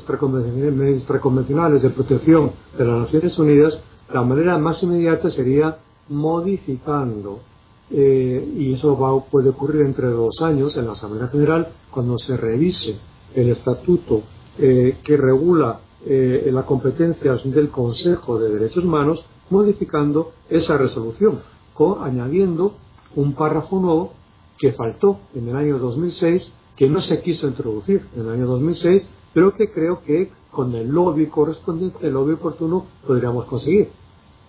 extraconvencionales de protección de las Naciones Unidas, la manera más inmediata sería modificando, y eso puede ocurrir entre 2 años en la Asamblea General, cuando se revise el estatuto que regula las competencias del Consejo de Derechos Humanos, modificando esa resolución, añadiendo un párrafo nuevo que faltó en el año 2006, que no se quiso introducir en el año 2006, pero que creo que con el lobby correspondiente, el lobby oportuno, podríamos conseguir.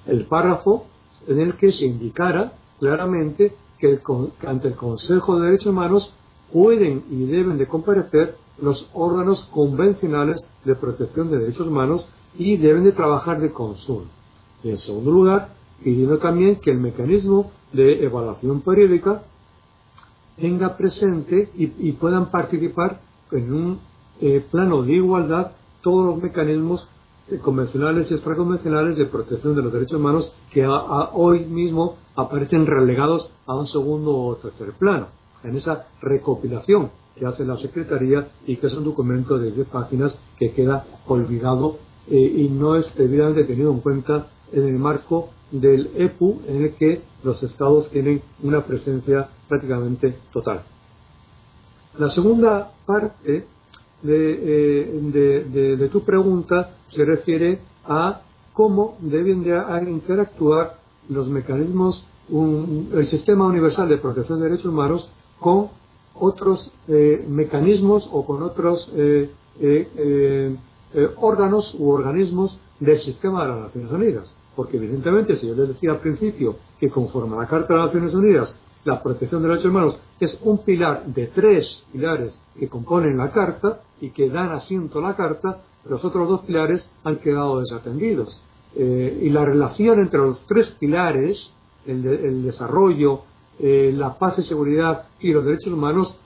El párrafo en el que se indicara claramente que ante el Consejo de Derechos Humanos pueden y deben de comparecer los órganos convencionales de protección de derechos humanos y deben de trabajar de consumo. Y en segundo lugar, pidiendo también que el mecanismo de evaluación periódica tenga presente y puedan participar en un plano de igualdad todos los mecanismos convencionales y extraconvencionales de protección de los derechos humanos que hoy mismo aparecen relegados a un segundo o tercer plano. En esa recopilación que hace la Secretaría, y que es un documento de 10 páginas que queda olvidado y no es debidamente tenido en cuenta en el marco del EPU, en el que los estados tienen una presencia prácticamente total. La segunda parte de tu pregunta se refiere a cómo deben de interactuar los mecanismos, el Sistema Universal de Protección de Derechos Humanos con otros mecanismos o con otros órganos u organismos del sistema de las Naciones Unidas. Porque evidentemente, si yo les decía al principio que conforme a la Carta de las Naciones Unidas la protección de los derechos humanos es un pilar de 3 pilares que componen la Carta y que dan asiento a la Carta, los otros 2 pilares han quedado desatendidos. Y la relación entre los 3 pilares, el desarrollo, la paz y seguridad y los derechos humanos,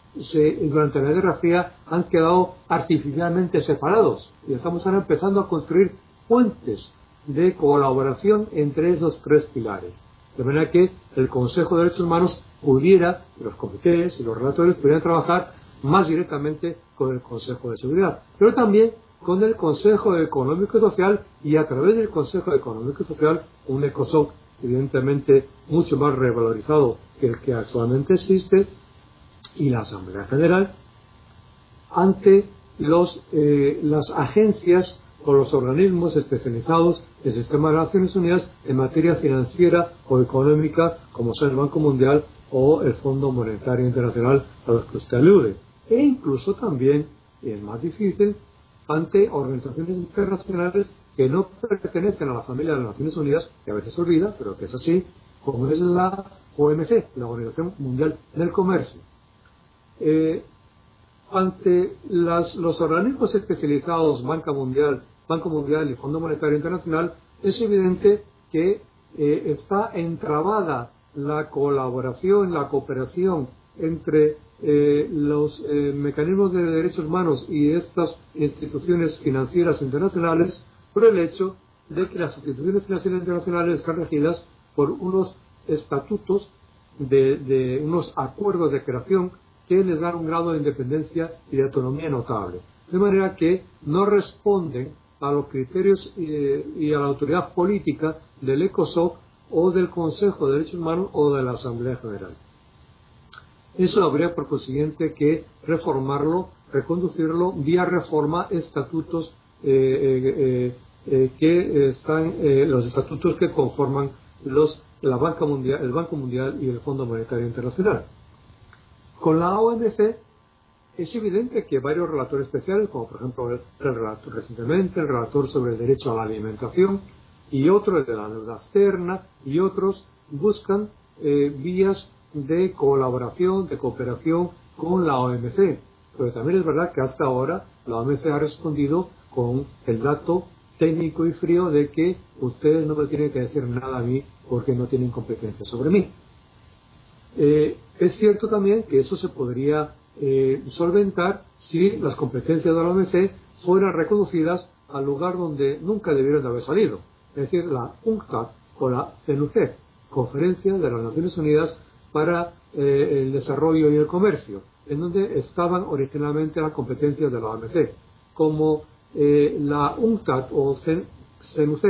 durante la Guerra Fría han quedado artificialmente separados. Y estamos ahora empezando a construir puentes de colaboración entre esos 3 pilares. De manera que el Consejo de Derechos Humanos pudiera, los comités y los relatores pudieran trabajar más directamente con el Consejo de Seguridad, pero también con el Consejo Económico y Social, y a través del Consejo Económico y Social un ECOSOC evidentemente mucho más revalorizado que el que actualmente existe, y la Asamblea General ante las agencias o los organismos especializados del sistema de las Naciones Unidas en materia financiera o económica, como son el Banco Mundial o el Fondo Monetario Internacional, a los que usted alude. E incluso también, y es más difícil, ante organizaciones internacionales que no pertenecen a la familia de las Naciones Unidas, que a veces se olvida, pero que es así, como es la OMC, la Organización Mundial del Comercio. Ante los organismos especializados, Banco Mundial y Fondo Monetario Internacional, es evidente que está entrabada la colaboración, la cooperación entre los mecanismos de derechos humanos y estas instituciones financieras internacionales, por el hecho de que las instituciones financieras internacionales están regidas por unos estatutos de unos acuerdos de creación que les dan un grado de independencia y de autonomía notable. De manera que no responden a los criterios y a la autoridad política del ECOSOC o del Consejo de Derechos Humanos o de la Asamblea General. Eso habría por consiguiente que reformarlo, reconducirlo vía reforma estatutos que están los estatutos que conforman la Banca Mundial, el Banco Mundial y el Fondo Monetario Internacional. Con la OMC es evidente que varios relatores especiales, como por ejemplo recientemente el relator sobre el derecho a la alimentación y otro, el de la deuda externa, y otros buscan vías de colaboración, de cooperación con la OMC. Pero también es verdad que hasta ahora la OMC ha respondido con el dato técnico y frío de que ustedes no me tienen que decir nada a mí porque no tienen competencia sobre mí. Es cierto también que eso se podría solventar si las competencias de la OMC fueran reconducidas al lugar donde nunca debieron de haber salido, es decir, la UNCTAD o la CNUC, Conferencia de las Naciones Unidas para el Desarrollo y el Comercio, en donde estaban originalmente las competencias de la OMC. Como la UNCTAD o CNUC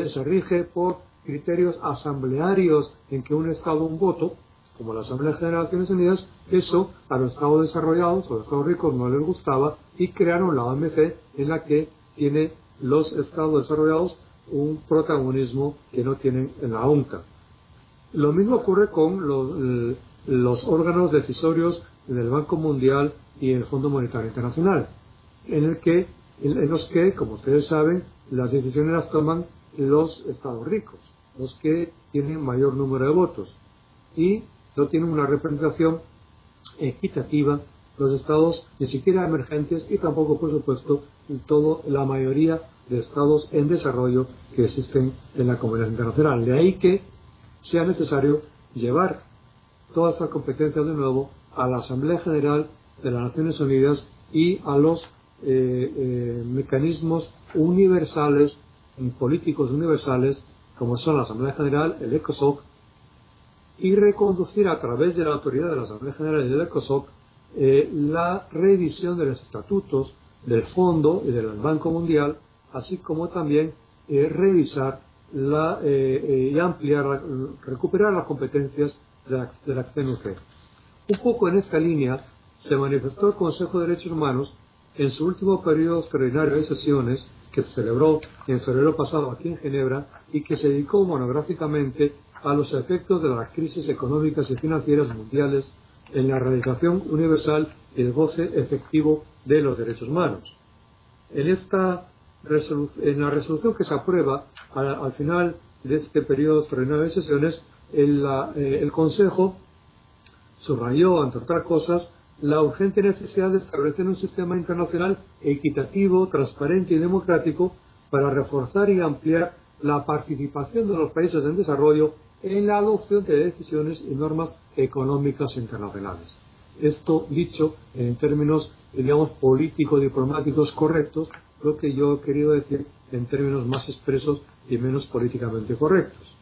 se rige por criterios asamblearios en que un Estado un voto, como la Asamblea General de Naciones Unidas, eso a los Estados desarrollados o los Estados ricos no les gustaba y crearon la OMC, en la que tiene los Estados desarrollados un protagonismo que no tienen en la UNCTAD. Lo mismo ocurre con los órganos decisorios del Banco Mundial y el Fondo Monetario Internacional, en los que, como ustedes saben, las decisiones las toman los Estados ricos, los que tienen mayor número de votos, y no tienen una representación equitativa los estados ni siquiera emergentes y tampoco, por supuesto, la mayoría de estados en desarrollo que existen en la comunidad internacional. De ahí que sea necesario llevar todas estas competencias de nuevo a la Asamblea General de las Naciones Unidas y a los mecanismos universales, políticos universales, como son la Asamblea General, el ECOSOC, y reconducir a través de la autoridad de la Asamblea General y del ECOSOC la revisión de los estatutos del Fondo y del Banco Mundial, así como también revisar y ampliar, recuperar las competencias de la CNUC. Un poco en esta línea se manifestó el Consejo de Derechos Humanos en su último periodo extraordinario de sesiones, que se celebró en febrero pasado aquí en Ginebra y que se dedicó monográficamente a los efectos de las crisis económicas y financieras mundiales en la realización universal y el goce efectivo de los derechos humanos. En la resolución que se aprueba al final de este periodo extraordinario de sesiones, el Consejo subrayó, entre otras cosas, la urgente necesidad de establecer un sistema internacional equitativo, transparente y democrático para reforzar y ampliar la participación de los países en desarrollo en la adopción de decisiones y normas económicas internacionales. Esto dicho en términos, digamos, político-diplomáticos correctos, lo que yo he querido decir en términos más expresos y menos políticamente correctos.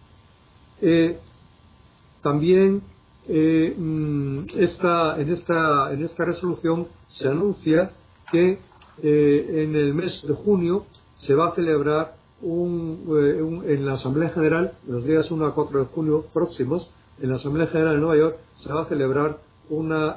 También en esta resolución se anuncia que en el mes de junio se va a celebrar en la Asamblea General, los días 1 a 4 de junio próximos, en la Asamblea General de Nueva York se va a celebrar una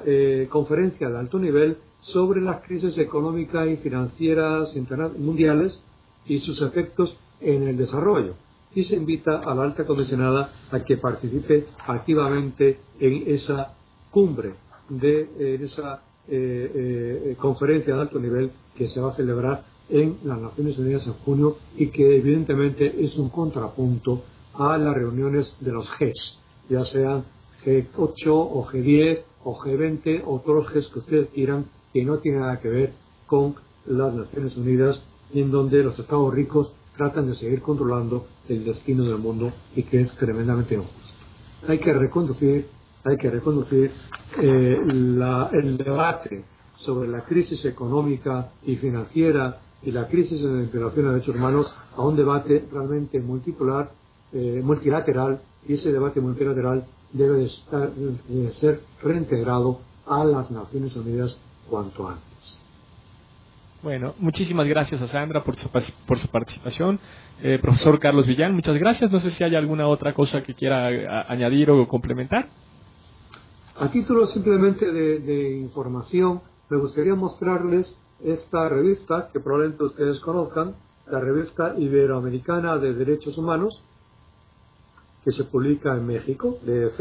conferencia de alto nivel sobre las crisis económicas y financieras mundiales y sus efectos en el desarrollo. Y se invita a la alta comisionada a que participe activamente en esa cumbre, en esa conferencia de alto nivel que se va a celebrar en las Naciones Unidas en junio y que evidentemente es un contrapunto a las reuniones de los Gs, ya sean G8 o G10 o G20 o todos los Gs que ustedes quieran, que no tienen nada que ver con las Naciones Unidas, en donde los estados ricos tratan de seguir controlando el destino del mundo y que es tremendamente injusto. Hay que reconducir el debate sobre la crisis económica y financiera y la crisis en la violación de derechos humanos a un debate realmente multilateral, y ese debate multilateral debe de ser reintegrado a las Naciones Unidas cuanto antes. Bueno, muchísimas gracias a Sandra por su participación. Profesor Carlos Villán, muchas gracias. No sé si hay alguna otra cosa que quiera añadir o complementar. A título simplemente de información, me gustaría mostrarles esta revista que probablemente ustedes conozcan, la revista Iberoamericana de Derechos Humanos, que se publica en México, DF.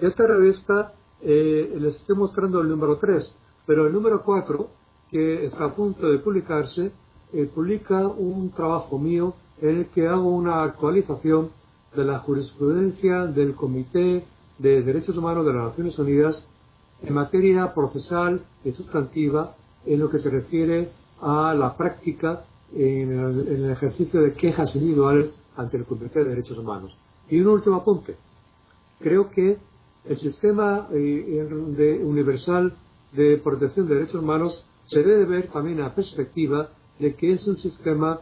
Esta revista, les estoy mostrando el número 3, pero el número 4, que está a punto de publicarse, publica un trabajo mío en el que hago una actualización de la jurisprudencia del Comité de Derechos Humanos de las Naciones Unidas en materia procesal y sustantiva en lo que se refiere a la práctica en el ejercicio de quejas individuales ante el Comité de Derechos Humanos. Y un último apunte. Creo que el sistema universal de protección de derechos humanos se debe ver también a la perspectiva de que es un sistema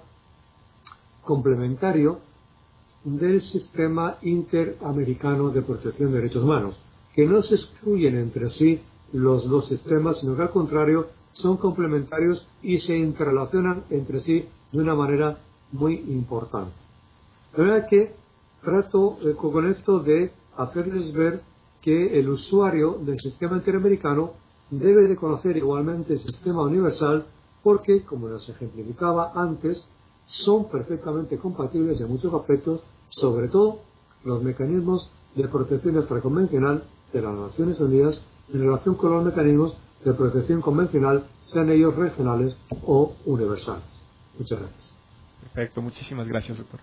complementario del sistema interamericano de protección de derechos humanos, que no se excluyen entre sí los dos sistemas, sino que al contrario son complementarios y se interrelacionan entre sí de una manera muy importante. De manera que trato con esto de hacerles ver que el usuario del sistema interamericano debe de conocer igualmente el sistema universal porque, como les ejemplificaba antes, son perfectamente compatibles en muchos aspectos, sobre todo los mecanismos de protección extraconvencional de las Naciones Unidas en relación con los mecanismos de protección convencional, sean ellos regionales o universales. Muchas gracias. Perfecto, muchísimas gracias, doctor.